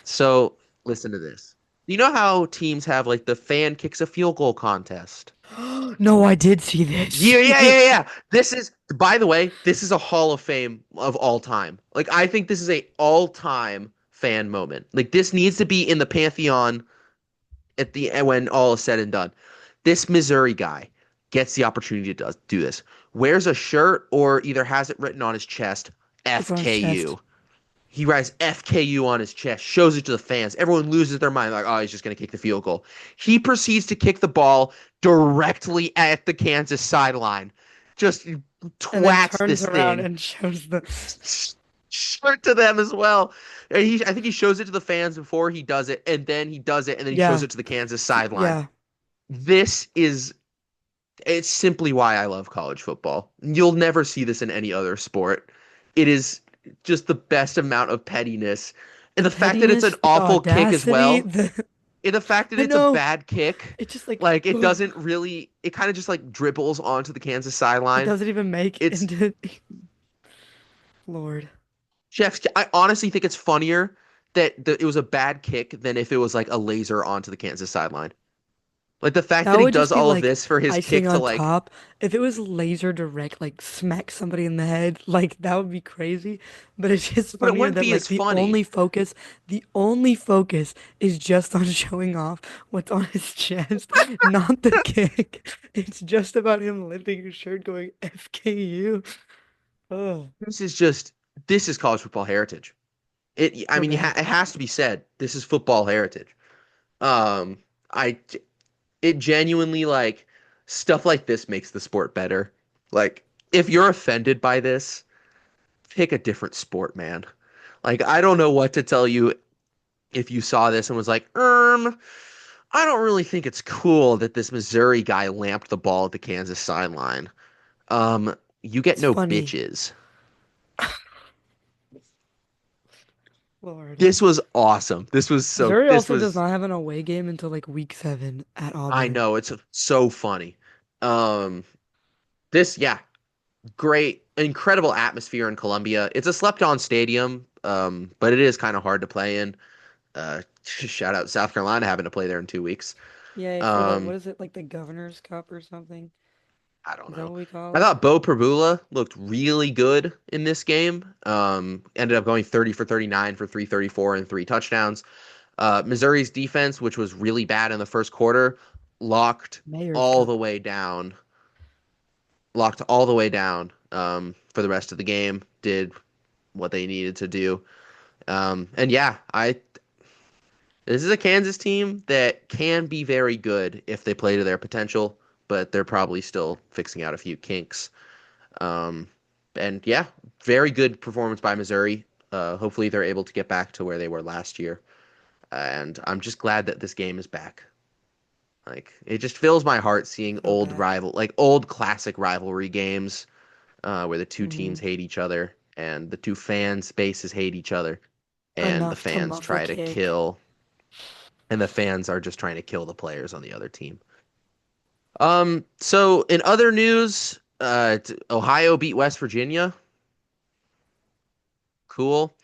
[SPEAKER 1] So listen to this. You know how teams have like the fan kicks a field goal contest?
[SPEAKER 2] No, I did see this.
[SPEAKER 1] Yeah, yeah, yeah, yeah. This is, by the way, this is a Hall of Fame of all time. Like, I think this is a all-time fan moment. Like, this needs to be in the pantheon at the when all is said and done. This Missouri guy gets the opportunity to do this. Wears a shirt or either has it written on his chest,
[SPEAKER 2] It's on his chest.
[SPEAKER 1] FKU. He writes FKU on his chest, shows it to the fans. Everyone loses their mind, like, oh, he's just going to kick the field goal. He proceeds to kick the ball directly at the Kansas sideline. Just
[SPEAKER 2] And then
[SPEAKER 1] twats
[SPEAKER 2] turns
[SPEAKER 1] this
[SPEAKER 2] around
[SPEAKER 1] thing.
[SPEAKER 2] and shows the
[SPEAKER 1] Shirt to them as well. And I think he shows it to the fans before he does it, and then he does it, and then he shows
[SPEAKER 2] yeah,
[SPEAKER 1] it to the Kansas sideline.
[SPEAKER 2] yeah.
[SPEAKER 1] This is it's simply why I love college football. You'll never see this in any other sport. It is just the best amount of pettiness. And
[SPEAKER 2] The
[SPEAKER 1] the fact that it's an
[SPEAKER 2] pettiness, the
[SPEAKER 1] awful kick as
[SPEAKER 2] audacity,
[SPEAKER 1] well,
[SPEAKER 2] the
[SPEAKER 1] and the fact that
[SPEAKER 2] I
[SPEAKER 1] it's a
[SPEAKER 2] know.
[SPEAKER 1] bad kick,
[SPEAKER 2] It's just like
[SPEAKER 1] like it doesn't really, it kind of just like dribbles onto the Kansas
[SPEAKER 2] it
[SPEAKER 1] sideline.
[SPEAKER 2] doesn't even make
[SPEAKER 1] It's
[SPEAKER 2] into Lord.
[SPEAKER 1] I honestly think it's funnier that it was a bad kick than if it was like a laser onto the Kansas sideline. Like the fact
[SPEAKER 2] That
[SPEAKER 1] that he
[SPEAKER 2] would
[SPEAKER 1] does
[SPEAKER 2] just be
[SPEAKER 1] all of
[SPEAKER 2] like
[SPEAKER 1] this for his
[SPEAKER 2] icing
[SPEAKER 1] kick to
[SPEAKER 2] on
[SPEAKER 1] like,
[SPEAKER 2] top. If it was laser direct, like smack somebody in the head, like that would be crazy. But it's just
[SPEAKER 1] but it
[SPEAKER 2] funnier
[SPEAKER 1] wouldn't
[SPEAKER 2] that
[SPEAKER 1] be
[SPEAKER 2] like
[SPEAKER 1] as funny.
[SPEAKER 2] the only focus is just on showing off what's on his chest, not the kick. It's just about him lifting his shirt going FKU. Oh,
[SPEAKER 1] This is just this is college football heritage. I
[SPEAKER 2] so
[SPEAKER 1] mean,
[SPEAKER 2] bad.
[SPEAKER 1] it has to be said. This is football heritage. Um, I it genuinely like stuff like this makes the sport better. Like if you're offended by this, pick a different sport, man. Like I don't know what to tell you if you saw this and was like, I don't really think it's cool that this Missouri guy lamped the ball at the Kansas sideline. You get
[SPEAKER 2] It's
[SPEAKER 1] no
[SPEAKER 2] funny.
[SPEAKER 1] bitches.
[SPEAKER 2] Lord.
[SPEAKER 1] This was awesome.
[SPEAKER 2] Missouri
[SPEAKER 1] This
[SPEAKER 2] also does
[SPEAKER 1] was
[SPEAKER 2] not have an away game until like week 7 at
[SPEAKER 1] I
[SPEAKER 2] Auburn.
[SPEAKER 1] know it's so funny. Um this yeah, great incredible atmosphere in Columbia. It's a slept-on stadium, but it is kind of hard to play in. Shout out South Carolina having to play there in 2 weeks.
[SPEAKER 2] Yay, for the,
[SPEAKER 1] Um
[SPEAKER 2] what is it, like the Governor's Cup or something?
[SPEAKER 1] I don't
[SPEAKER 2] Is that
[SPEAKER 1] know.
[SPEAKER 2] what we call
[SPEAKER 1] I
[SPEAKER 2] it?
[SPEAKER 1] thought Bo Perbula looked really good in this game. Ended up going 30 for 39 for 334 and three touchdowns. Missouri's defense, which was really bad in the first quarter, locked
[SPEAKER 2] Mayor's
[SPEAKER 1] all
[SPEAKER 2] Cup.
[SPEAKER 1] the way down, locked all the way down for the rest of the game, did what they needed to do. And yeah, I this is a Kansas team that can be very good if they play to their potential, but they're probably still fixing out a few kinks. Um, and yeah, very good performance by Missouri. Hopefully they're able to get back to where they were last year. And I'm just glad that this game is back. Like it just fills my heart seeing
[SPEAKER 2] So bad.
[SPEAKER 1] like old classic rivalry games where the two teams
[SPEAKER 2] Hmm.
[SPEAKER 1] hate each other and the two fans bases hate each other and the
[SPEAKER 2] Enough to
[SPEAKER 1] fans
[SPEAKER 2] muff a
[SPEAKER 1] try to
[SPEAKER 2] kick.
[SPEAKER 1] kill and the fans are just trying to kill the players on the other team. So in other news, Ohio beat West Virginia. Cool.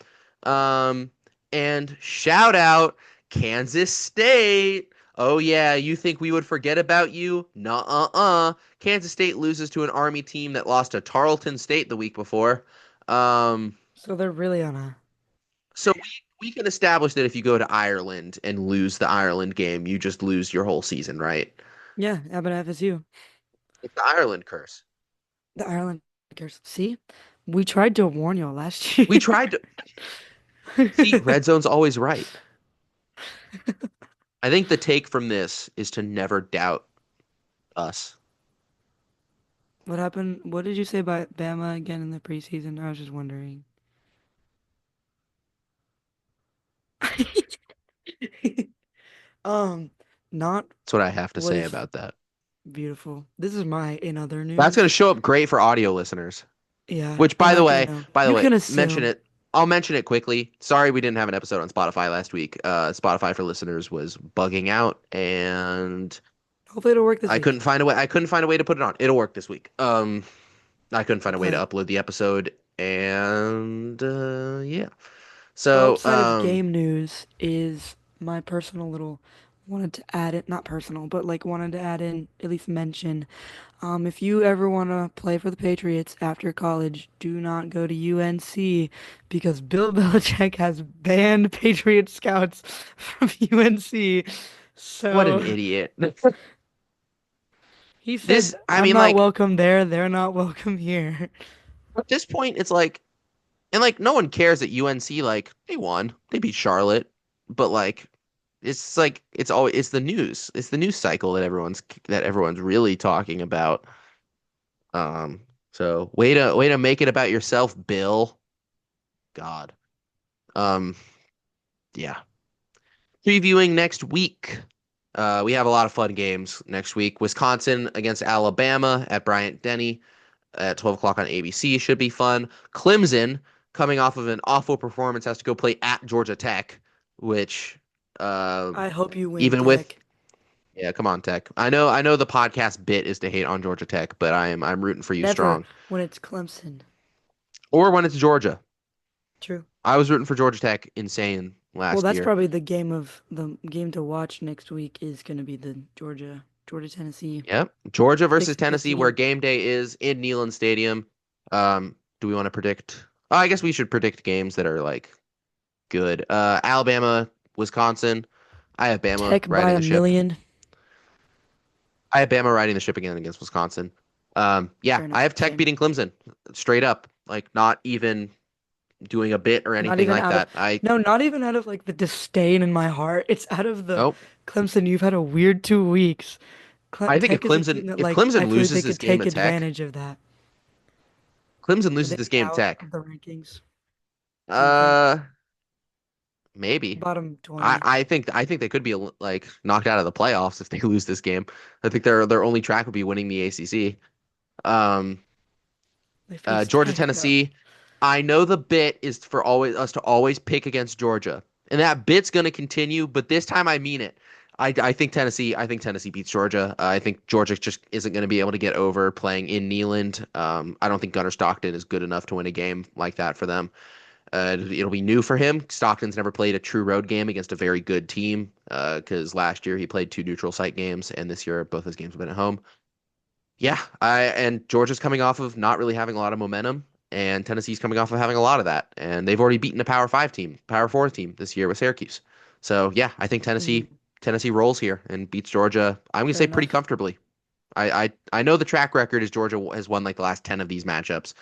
[SPEAKER 1] Um, and shout out Kansas State. Oh yeah, you think we would forget about you? Nuh-uh-uh. Kansas State loses to an Army team that lost to Tarleton State the week before. Um,
[SPEAKER 2] So they're really on a,
[SPEAKER 1] so we can establish that if you go to Ireland and lose the Ireland game, you just lose your whole season, right?
[SPEAKER 2] yeah, Abbott FSU.
[SPEAKER 1] It's the Ireland curse.
[SPEAKER 2] The Ireland Lakers. See? We tried to warn y'all last
[SPEAKER 1] We
[SPEAKER 2] year.
[SPEAKER 1] tried to see red zone's always right. I think the take from this is to never doubt us.
[SPEAKER 2] What happened? What did you say about Bama again in the preseason? I was just wondering. Um, not
[SPEAKER 1] That's what I have to
[SPEAKER 2] what
[SPEAKER 1] say
[SPEAKER 2] is
[SPEAKER 1] about that.
[SPEAKER 2] beautiful. This is my in other
[SPEAKER 1] That's going to
[SPEAKER 2] news.
[SPEAKER 1] show up great for audio listeners.
[SPEAKER 2] Yeah,
[SPEAKER 1] Which,
[SPEAKER 2] they're not gonna know.
[SPEAKER 1] by the
[SPEAKER 2] You
[SPEAKER 1] way,
[SPEAKER 2] can
[SPEAKER 1] mention
[SPEAKER 2] assume.
[SPEAKER 1] it. I'll mention it quickly. Sorry we didn't have an episode on Spotify last week. Spotify for listeners was bugging out, and
[SPEAKER 2] Hopefully it'll work this week.
[SPEAKER 1] I couldn't find a way to put it on. It'll work this week. I couldn't
[SPEAKER 2] The
[SPEAKER 1] find a way to
[SPEAKER 2] plan.
[SPEAKER 1] upload the episode, and yeah. So,
[SPEAKER 2] Outside of game news is my personal little wanted to add it, not personal, but like wanted to add in, at least mention. If you ever want to play for the Patriots after college, do not go to UNC because Bill Belichick has banned Patriot scouts from UNC.
[SPEAKER 1] what an
[SPEAKER 2] So
[SPEAKER 1] idiot.
[SPEAKER 2] he
[SPEAKER 1] This,
[SPEAKER 2] said,
[SPEAKER 1] I
[SPEAKER 2] I'm
[SPEAKER 1] mean,
[SPEAKER 2] not
[SPEAKER 1] like
[SPEAKER 2] welcome there, they're not welcome here.
[SPEAKER 1] at this point, it's like and like no one cares at UNC like they won. They beat Charlotte. But like it's always it's the news. It's the news cycle that everyone's really talking about. Um so way to make it about yourself, Bill. God. Um yeah. Previewing next week. We have a lot of fun games next week. Wisconsin against Alabama at Bryant Denny at 12 o'clock on ABC should be fun. Clemson, coming off of an awful performance, has to go play at Georgia Tech, which uh,
[SPEAKER 2] I hope you win,
[SPEAKER 1] even with
[SPEAKER 2] Tech.
[SPEAKER 1] yeah, come on Tech. I know the podcast bit is to hate on Georgia Tech, but I'm rooting for you
[SPEAKER 2] Never
[SPEAKER 1] strong.
[SPEAKER 2] when it's Clemson.
[SPEAKER 1] Or when it's Georgia.
[SPEAKER 2] True.
[SPEAKER 1] I was rooting for Georgia Tech insane
[SPEAKER 2] Well,
[SPEAKER 1] last
[SPEAKER 2] that's
[SPEAKER 1] year.
[SPEAKER 2] probably the game to watch next week is going to be the Georgia Tennessee
[SPEAKER 1] Yep. Georgia versus Tennessee, where
[SPEAKER 2] 6:15.
[SPEAKER 1] game day is in Neyland Stadium. Do we want to predict? Oh, I guess we should predict games that are like good. Alabama, Wisconsin. I have Bama
[SPEAKER 2] Tech by
[SPEAKER 1] riding
[SPEAKER 2] a
[SPEAKER 1] the ship.
[SPEAKER 2] million.
[SPEAKER 1] I have Bama riding the ship again against Wisconsin. Yeah,
[SPEAKER 2] Fair
[SPEAKER 1] I
[SPEAKER 2] enough.
[SPEAKER 1] have Tech
[SPEAKER 2] Same.
[SPEAKER 1] beating Clemson straight up, like not even doing a bit or
[SPEAKER 2] Not
[SPEAKER 1] anything
[SPEAKER 2] even
[SPEAKER 1] like
[SPEAKER 2] out of
[SPEAKER 1] that. I
[SPEAKER 2] no, not even out of like the disdain in my heart. It's out of the
[SPEAKER 1] Nope.
[SPEAKER 2] Clemson. You've had a weird 2 weeks.
[SPEAKER 1] I think
[SPEAKER 2] Tech is a team that
[SPEAKER 1] If
[SPEAKER 2] like I
[SPEAKER 1] Clemson
[SPEAKER 2] feel like they
[SPEAKER 1] loses this
[SPEAKER 2] could
[SPEAKER 1] game
[SPEAKER 2] take
[SPEAKER 1] at Tech,
[SPEAKER 2] advantage of that.
[SPEAKER 1] Clemson
[SPEAKER 2] Are
[SPEAKER 1] loses
[SPEAKER 2] they
[SPEAKER 1] this game at
[SPEAKER 2] out
[SPEAKER 1] Tech.
[SPEAKER 2] of the rankings? Do you think
[SPEAKER 1] Uh, maybe.
[SPEAKER 2] bottom 20?
[SPEAKER 1] I think they could be like knocked out of the playoffs if they lose this game. I think their only track would be winning the ACC. Um,
[SPEAKER 2] They face
[SPEAKER 1] Georgia
[SPEAKER 2] Tech though.
[SPEAKER 1] Tennessee. I know the bit is for always us to always pick against Georgia, and that bit's going to continue. But this time I mean it. I think Tennessee. I think Tennessee beats Georgia. I think Georgia just isn't going to be able to get over playing in Neyland. I don't think Gunnar Stockton is good enough to win a game like that for them. It'll be new for him. Stockton's never played a true road game against a very good team because last year he played two neutral site games, and this year both his games have been at home. Yeah, I and Georgia's coming off of not really having a lot of momentum, and Tennessee's coming off of having a lot of that, and they've already beaten a Power Five team, Power Four team this year with Syracuse. So yeah, I think
[SPEAKER 2] Mm,
[SPEAKER 1] Tennessee rolls here and beats Georgia. I'm gonna
[SPEAKER 2] fair
[SPEAKER 1] say pretty
[SPEAKER 2] enough.
[SPEAKER 1] comfortably. I know the track record is Georgia has won like the last 10 of these matchups,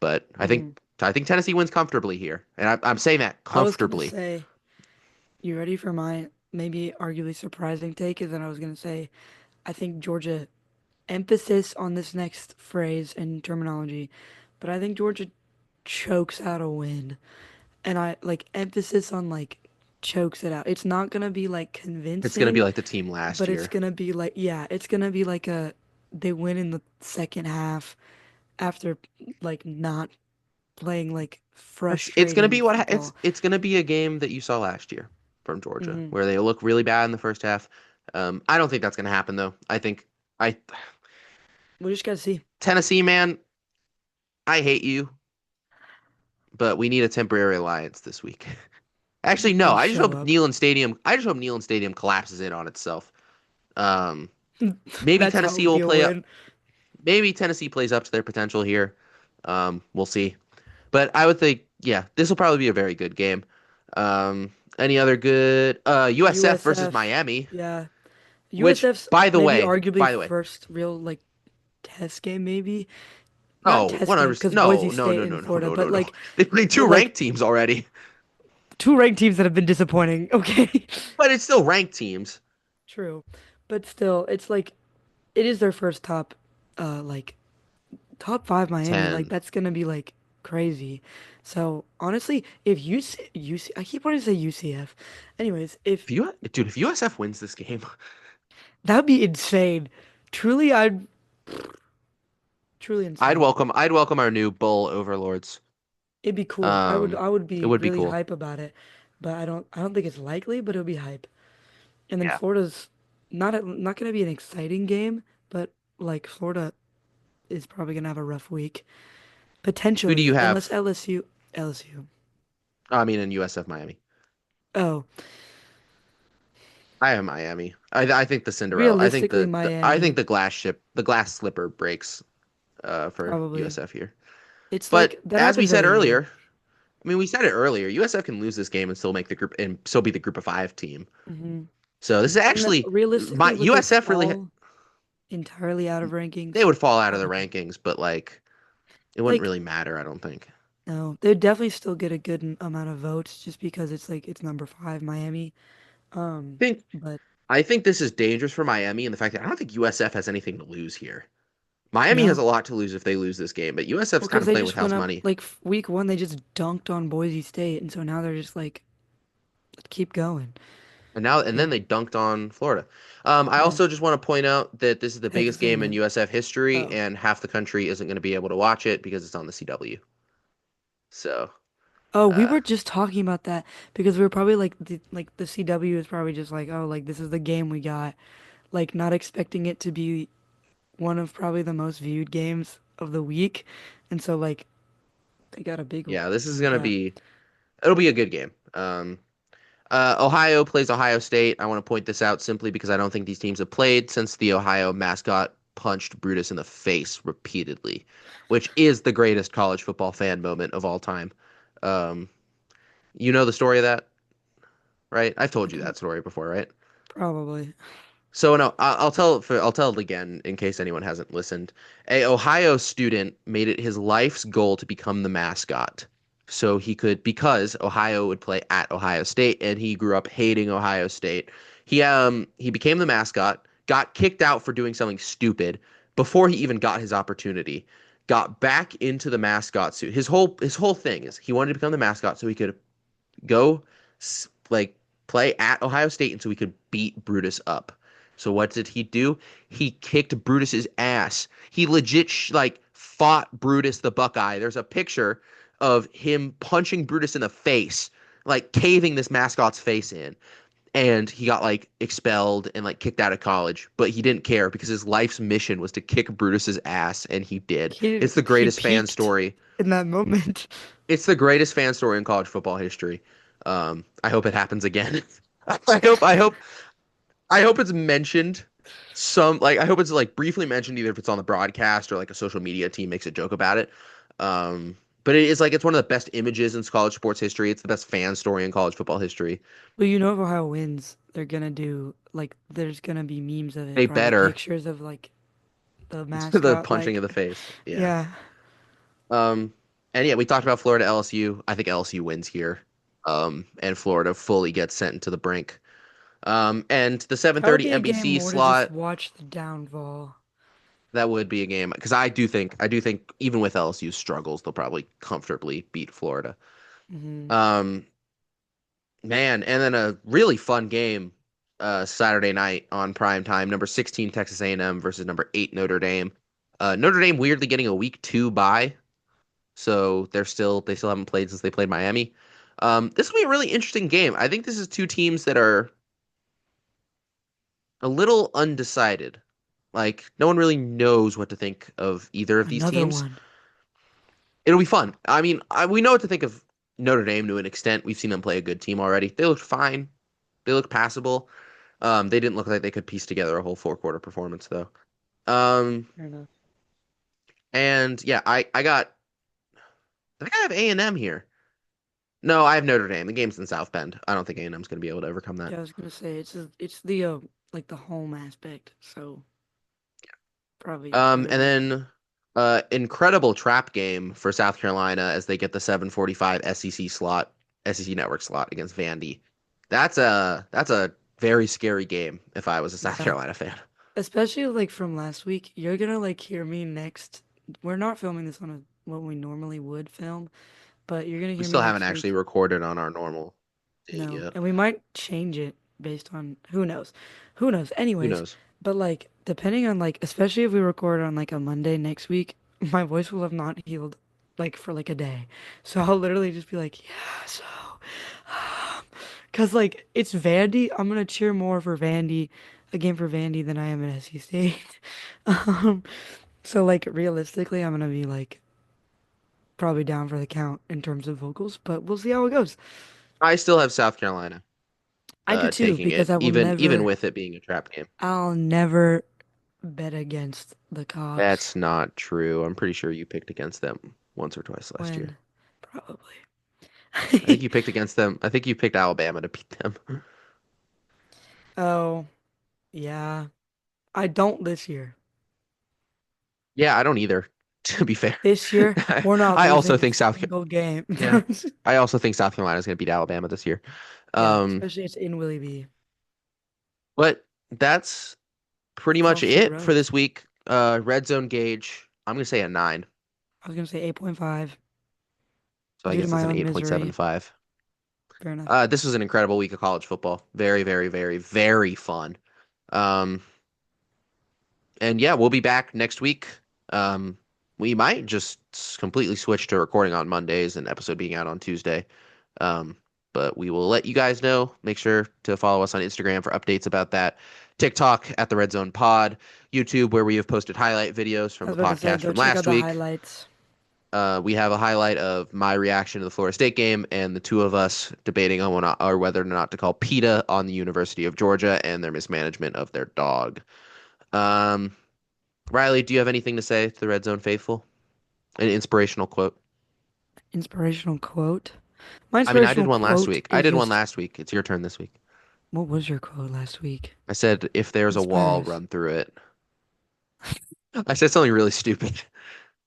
[SPEAKER 1] but
[SPEAKER 2] Mm.
[SPEAKER 1] I think Tennessee wins comfortably here, and I'm saying that
[SPEAKER 2] I was gonna
[SPEAKER 1] comfortably.
[SPEAKER 2] say, you ready for my maybe arguably surprising take? Is that I was gonna say, I think Georgia emphasis on this next phrase and terminology, but I think Georgia chokes out a win. And I like emphasis on like chokes it out. It's not gonna be like
[SPEAKER 1] It's gonna be
[SPEAKER 2] convincing,
[SPEAKER 1] like the team last
[SPEAKER 2] but it's
[SPEAKER 1] year.
[SPEAKER 2] gonna be like yeah, it's gonna be like a they win in the second half after like not playing like
[SPEAKER 1] It's gonna
[SPEAKER 2] frustrating
[SPEAKER 1] be
[SPEAKER 2] football.
[SPEAKER 1] it's gonna be a game that you saw last year from Georgia,
[SPEAKER 2] Hmm.
[SPEAKER 1] where they look really bad in the first half. I don't think that's gonna happen though. I
[SPEAKER 2] We just gotta see.
[SPEAKER 1] Tennessee man, I hate you, but we need a temporary alliance this week. Actually, no.
[SPEAKER 2] I'll show up.
[SPEAKER 1] I just hope Neyland Stadium collapses in on itself. Um, maybe
[SPEAKER 2] That's how it
[SPEAKER 1] Tennessee
[SPEAKER 2] would
[SPEAKER 1] will
[SPEAKER 2] be a
[SPEAKER 1] play up.
[SPEAKER 2] win.
[SPEAKER 1] Maybe Tennessee plays up to their potential here. We'll see. But I would think, yeah, this will probably be a very good game. Any other good? USF versus
[SPEAKER 2] USF,
[SPEAKER 1] Miami,
[SPEAKER 2] yeah.
[SPEAKER 1] which,
[SPEAKER 2] USF's maybe arguably
[SPEAKER 1] by the way,
[SPEAKER 2] first real like test game, maybe not
[SPEAKER 1] no,
[SPEAKER 2] test game
[SPEAKER 1] 100%,
[SPEAKER 2] because Boise
[SPEAKER 1] no, no,
[SPEAKER 2] State
[SPEAKER 1] no,
[SPEAKER 2] and
[SPEAKER 1] no, no,
[SPEAKER 2] Florida,
[SPEAKER 1] no, no,
[SPEAKER 2] but
[SPEAKER 1] no. They played two
[SPEAKER 2] like
[SPEAKER 1] ranked teams already,
[SPEAKER 2] two ranked teams that have been disappointing. Okay,
[SPEAKER 1] but it's still ranked teams.
[SPEAKER 2] true, but still, it's like it is their first like top five Miami. Like
[SPEAKER 1] 10.
[SPEAKER 2] that's gonna be like crazy. So honestly, if UC, I keep wanting to say UCF. Anyways, if
[SPEAKER 1] If USF wins this game,
[SPEAKER 2] that'd be insane. Truly, I'd truly insane.
[SPEAKER 1] I'd welcome our new bull overlords.
[SPEAKER 2] It'd be cool. I would
[SPEAKER 1] It
[SPEAKER 2] be
[SPEAKER 1] would be
[SPEAKER 2] really
[SPEAKER 1] cool.
[SPEAKER 2] hype about it, but I don't think it's likely, but it'll be hype. And then
[SPEAKER 1] Yeah.
[SPEAKER 2] Florida's not gonna be an exciting game, but like Florida is probably gonna have a rough week
[SPEAKER 1] Who do you
[SPEAKER 2] potentially, unless
[SPEAKER 1] have?
[SPEAKER 2] LSU.
[SPEAKER 1] I mean, in USF Miami.
[SPEAKER 2] Oh,
[SPEAKER 1] I have Miami. I think the Cinderella.
[SPEAKER 2] realistically,
[SPEAKER 1] I think
[SPEAKER 2] Miami
[SPEAKER 1] the glass slipper breaks for
[SPEAKER 2] probably.
[SPEAKER 1] USF here.
[SPEAKER 2] It's like
[SPEAKER 1] But
[SPEAKER 2] that
[SPEAKER 1] as we
[SPEAKER 2] happens
[SPEAKER 1] said
[SPEAKER 2] every year.
[SPEAKER 1] earlier, I mean, we said it earlier. USF can lose this game and still make the group and still be the group of five team.
[SPEAKER 2] Hmm.
[SPEAKER 1] So this is
[SPEAKER 2] And
[SPEAKER 1] actually my
[SPEAKER 2] realistically, would they
[SPEAKER 1] USF really
[SPEAKER 2] fall entirely out of
[SPEAKER 1] they
[SPEAKER 2] rankings?
[SPEAKER 1] would fall out of the
[SPEAKER 2] Probably.
[SPEAKER 1] rankings, but like it wouldn't
[SPEAKER 2] Like
[SPEAKER 1] really matter. I don't think.
[SPEAKER 2] no, they'd definitely still get a good amount of votes just because it's like it's number five Miami.
[SPEAKER 1] I think
[SPEAKER 2] But
[SPEAKER 1] I think this is dangerous for Miami and the fact that I don't think USF has anything to lose here. Miami has
[SPEAKER 2] no.
[SPEAKER 1] a lot to lose if they lose this game, but USF's
[SPEAKER 2] Well,
[SPEAKER 1] kind
[SPEAKER 2] because
[SPEAKER 1] of
[SPEAKER 2] they
[SPEAKER 1] playing with
[SPEAKER 2] just went
[SPEAKER 1] house
[SPEAKER 2] up
[SPEAKER 1] money.
[SPEAKER 2] like week one, they just dunked on Boise State, and so now they're just like, keep going.
[SPEAKER 1] And then
[SPEAKER 2] And
[SPEAKER 1] they dunked on Florida. I
[SPEAKER 2] yeah,
[SPEAKER 1] also just want to point out that this is the
[SPEAKER 2] Texas
[SPEAKER 1] biggest game in
[SPEAKER 2] A&M.
[SPEAKER 1] USF history,
[SPEAKER 2] Oh,
[SPEAKER 1] and half the country isn't going to be able to watch it because it's on the CW. So,
[SPEAKER 2] oh, we
[SPEAKER 1] uh,
[SPEAKER 2] were just talking about that because we were probably like the CW is probably just like, oh, like this is the game we got, like not expecting it to be one of probably the most viewed games of the week, and so like they got a big one.
[SPEAKER 1] yeah, this is
[SPEAKER 2] We
[SPEAKER 1] going to
[SPEAKER 2] got
[SPEAKER 1] be it'll be a good game. Ohio plays Ohio State. I want to point this out simply because I don't think these teams have played since the Ohio mascot punched Brutus in the face repeatedly, which is the greatest college football fan moment of all time. Um, you know the story of that, right? I've
[SPEAKER 2] I
[SPEAKER 1] told you
[SPEAKER 2] think
[SPEAKER 1] that story before, right?
[SPEAKER 2] probably.
[SPEAKER 1] So no, I'll tell it again in case anyone hasn't listened. A Ohio student made it his life's goal to become the mascot. So he could because Ohio would play at Ohio State and he grew up hating Ohio State. He became the mascot, got kicked out for doing something stupid before he even got his opportunity. Got back into the mascot suit. His whole thing is he wanted to become the mascot so he could go like play at Ohio State and so he could beat Brutus up. So what did he do? He kicked Brutus's ass. He legit like fought Brutus the Buckeye. There's a picture of him punching Brutus in the face, like caving this mascot's face in. And he got like expelled and like kicked out of college, but he didn't care because his life's mission was to kick Brutus's ass, and he did. It's the
[SPEAKER 2] He
[SPEAKER 1] greatest fan
[SPEAKER 2] peaked
[SPEAKER 1] story.
[SPEAKER 2] in that moment.
[SPEAKER 1] It's the greatest fan story in college football history. I hope it happens again. I hope I hope I hope it's mentioned I hope it's like briefly mentioned either if it's on the broadcast or like a social media team makes a joke about it. But it is like it's one of the best images in college sports history. It's the best fan story in college football history.
[SPEAKER 2] Well, if Ohio wins, they're gonna do like there's gonna be memes of it,
[SPEAKER 1] They
[SPEAKER 2] probably
[SPEAKER 1] better
[SPEAKER 2] pictures of like the
[SPEAKER 1] the
[SPEAKER 2] mascot,
[SPEAKER 1] punching of
[SPEAKER 2] like
[SPEAKER 1] the face. Yeah.
[SPEAKER 2] yeah.
[SPEAKER 1] Um and yeah, we talked about Florida LSU. I think LSU wins here. And Florida fully gets sent into the brink. And the
[SPEAKER 2] That would
[SPEAKER 1] 7:30
[SPEAKER 2] be a game
[SPEAKER 1] NBC
[SPEAKER 2] more to just
[SPEAKER 1] slot,
[SPEAKER 2] watch the downfall.
[SPEAKER 1] that would be a game because I do think even with LSU's struggles, they'll probably comfortably beat Florida.
[SPEAKER 2] Hmm.
[SPEAKER 1] Um, Man, and then a really fun game Saturday night on prime time. Number 16 Texas A&M versus number 8 Notre Dame. Notre Dame weirdly getting a week 2 bye, so they still haven't played since they played Miami. This will be a really interesting game. I think this is two teams that are a little undecided. Like no one really knows what to think of either of these
[SPEAKER 2] Another
[SPEAKER 1] teams.
[SPEAKER 2] one.
[SPEAKER 1] It'll be fun. I mean, we know what to think of Notre Dame to an extent. We've seen them play a good team already. They looked fine. They looked passable. They didn't look like they could piece together a whole four-quarter performance though. Um,
[SPEAKER 2] Fair enough.
[SPEAKER 1] and yeah, I think I have A&M here. No, I have Notre Dame. The game's in South Bend. I don't think A&M's going to be able to overcome that.
[SPEAKER 2] Yeah, I was gonna say it's the like the home aspect, so probably Notre
[SPEAKER 1] And
[SPEAKER 2] Dame.
[SPEAKER 1] then incredible trap game for South Carolina as they get the 7:45 SEC slot, SEC network slot against Vandy. That's a very scary game if I was a South
[SPEAKER 2] Yeah,
[SPEAKER 1] Carolina fan.
[SPEAKER 2] especially like from last week. You're gonna like hear me next. We're not filming this on what we normally would film, but you're gonna
[SPEAKER 1] We
[SPEAKER 2] hear me
[SPEAKER 1] still haven't
[SPEAKER 2] next
[SPEAKER 1] actually
[SPEAKER 2] week.
[SPEAKER 1] recorded on our normal date
[SPEAKER 2] No,
[SPEAKER 1] yet.
[SPEAKER 2] and we might change it based on who knows, who knows.
[SPEAKER 1] Who
[SPEAKER 2] Anyways,
[SPEAKER 1] knows?
[SPEAKER 2] but like depending on like, especially if we record on like a Monday next week, my voice will have not healed like for like a day, so I'll literally just be like, yeah, so. Cause like it's Vandy, I'm gonna cheer more for Vandy, a game for Vandy than I am at SC State. Um, so like realistically, I'm gonna be like probably down for the count in terms of vocals, but we'll see how it goes.
[SPEAKER 1] I still have South Carolina
[SPEAKER 2] I do too
[SPEAKER 1] taking
[SPEAKER 2] because
[SPEAKER 1] it, even with it being a trap game.
[SPEAKER 2] I'll never bet against the cops
[SPEAKER 1] That's not true. I'm pretty sure you picked against them once or twice last year.
[SPEAKER 2] when probably.
[SPEAKER 1] I think you picked against them. I think you picked Alabama to beat them.
[SPEAKER 2] Oh, yeah. I don't this year.
[SPEAKER 1] Yeah, I don't either, to be fair.
[SPEAKER 2] This year, we're not
[SPEAKER 1] I also
[SPEAKER 2] losing a
[SPEAKER 1] think
[SPEAKER 2] single game.
[SPEAKER 1] Yeah, I also think South Carolina is going to beat Alabama this year.
[SPEAKER 2] Yeah,
[SPEAKER 1] Um,
[SPEAKER 2] especially it's in Willie B.
[SPEAKER 1] but that's pretty
[SPEAKER 2] It's
[SPEAKER 1] much
[SPEAKER 2] off to the
[SPEAKER 1] it for this
[SPEAKER 2] rails.
[SPEAKER 1] week. Red zone gauge. I'm going to say a 9.
[SPEAKER 2] I was gonna say 8.5
[SPEAKER 1] So I
[SPEAKER 2] due to
[SPEAKER 1] guess it's
[SPEAKER 2] my
[SPEAKER 1] an
[SPEAKER 2] own misery.
[SPEAKER 1] 8.75.
[SPEAKER 2] Fair enough.
[SPEAKER 1] This was an incredible week of college football. Very, very, very, very fun. Um, and yeah, we'll be back next week. Um, we might just completely switch to recording on Mondays and episode being out on Tuesday. Um, but we will let you guys know. Make sure to follow us on Instagram for updates about that. TikTok at the Red Zone Pod, YouTube where we have posted highlight videos
[SPEAKER 2] I
[SPEAKER 1] from
[SPEAKER 2] was
[SPEAKER 1] the
[SPEAKER 2] about to say,
[SPEAKER 1] podcast
[SPEAKER 2] go
[SPEAKER 1] from
[SPEAKER 2] check out
[SPEAKER 1] last
[SPEAKER 2] the
[SPEAKER 1] week.
[SPEAKER 2] highlights.
[SPEAKER 1] We have a highlight of my reaction to the Florida State game and the two of us debating on or whether or not to call PETA on the University of Georgia and their mismanagement of their dog. Um, Riley, do you have anything to say to the Red Zone faithful? An inspirational quote?
[SPEAKER 2] Inspirational quote. My
[SPEAKER 1] I mean, I did
[SPEAKER 2] inspirational
[SPEAKER 1] one last
[SPEAKER 2] quote
[SPEAKER 1] week. I
[SPEAKER 2] is
[SPEAKER 1] did one
[SPEAKER 2] just,
[SPEAKER 1] last week. It's your turn this week.
[SPEAKER 2] what was your quote last week?
[SPEAKER 1] I said, if there's a
[SPEAKER 2] Inspire
[SPEAKER 1] wall,
[SPEAKER 2] us.
[SPEAKER 1] run through it. I said something really stupid.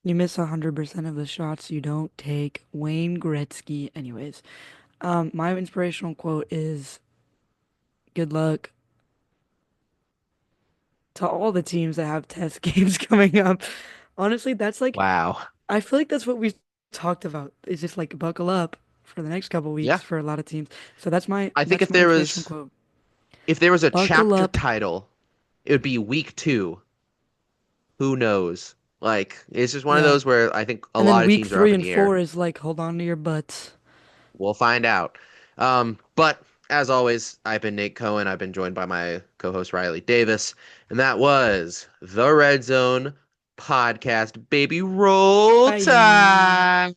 [SPEAKER 2] You miss 100% of the shots you don't take. Wayne Gretzky. Anyways, my inspirational quote is good luck to all the teams that have test games coming up. Honestly, that's like,
[SPEAKER 1] Wow.
[SPEAKER 2] I feel like that's what we talked about. It's just like buckle up for the next couple weeks
[SPEAKER 1] Yeah.
[SPEAKER 2] for a lot of teams. So that's my
[SPEAKER 1] I think
[SPEAKER 2] that's
[SPEAKER 1] if
[SPEAKER 2] my
[SPEAKER 1] there
[SPEAKER 2] inspirational
[SPEAKER 1] was
[SPEAKER 2] quote.
[SPEAKER 1] if there was a
[SPEAKER 2] Buckle
[SPEAKER 1] chapter
[SPEAKER 2] up,
[SPEAKER 1] title, it would be week two. Who knows? Like, it's just one of
[SPEAKER 2] yeah.
[SPEAKER 1] those where I think a
[SPEAKER 2] And then
[SPEAKER 1] lot of
[SPEAKER 2] week
[SPEAKER 1] teams are up
[SPEAKER 2] three
[SPEAKER 1] in
[SPEAKER 2] and
[SPEAKER 1] the air.
[SPEAKER 2] four is like hold on to your butts.
[SPEAKER 1] We'll find out. But as always, I've been Nate Cohen. I've been joined by my co-host Riley Davis, and that was the Red Zone podcast, baby. Roll
[SPEAKER 2] Bye.
[SPEAKER 1] Tide.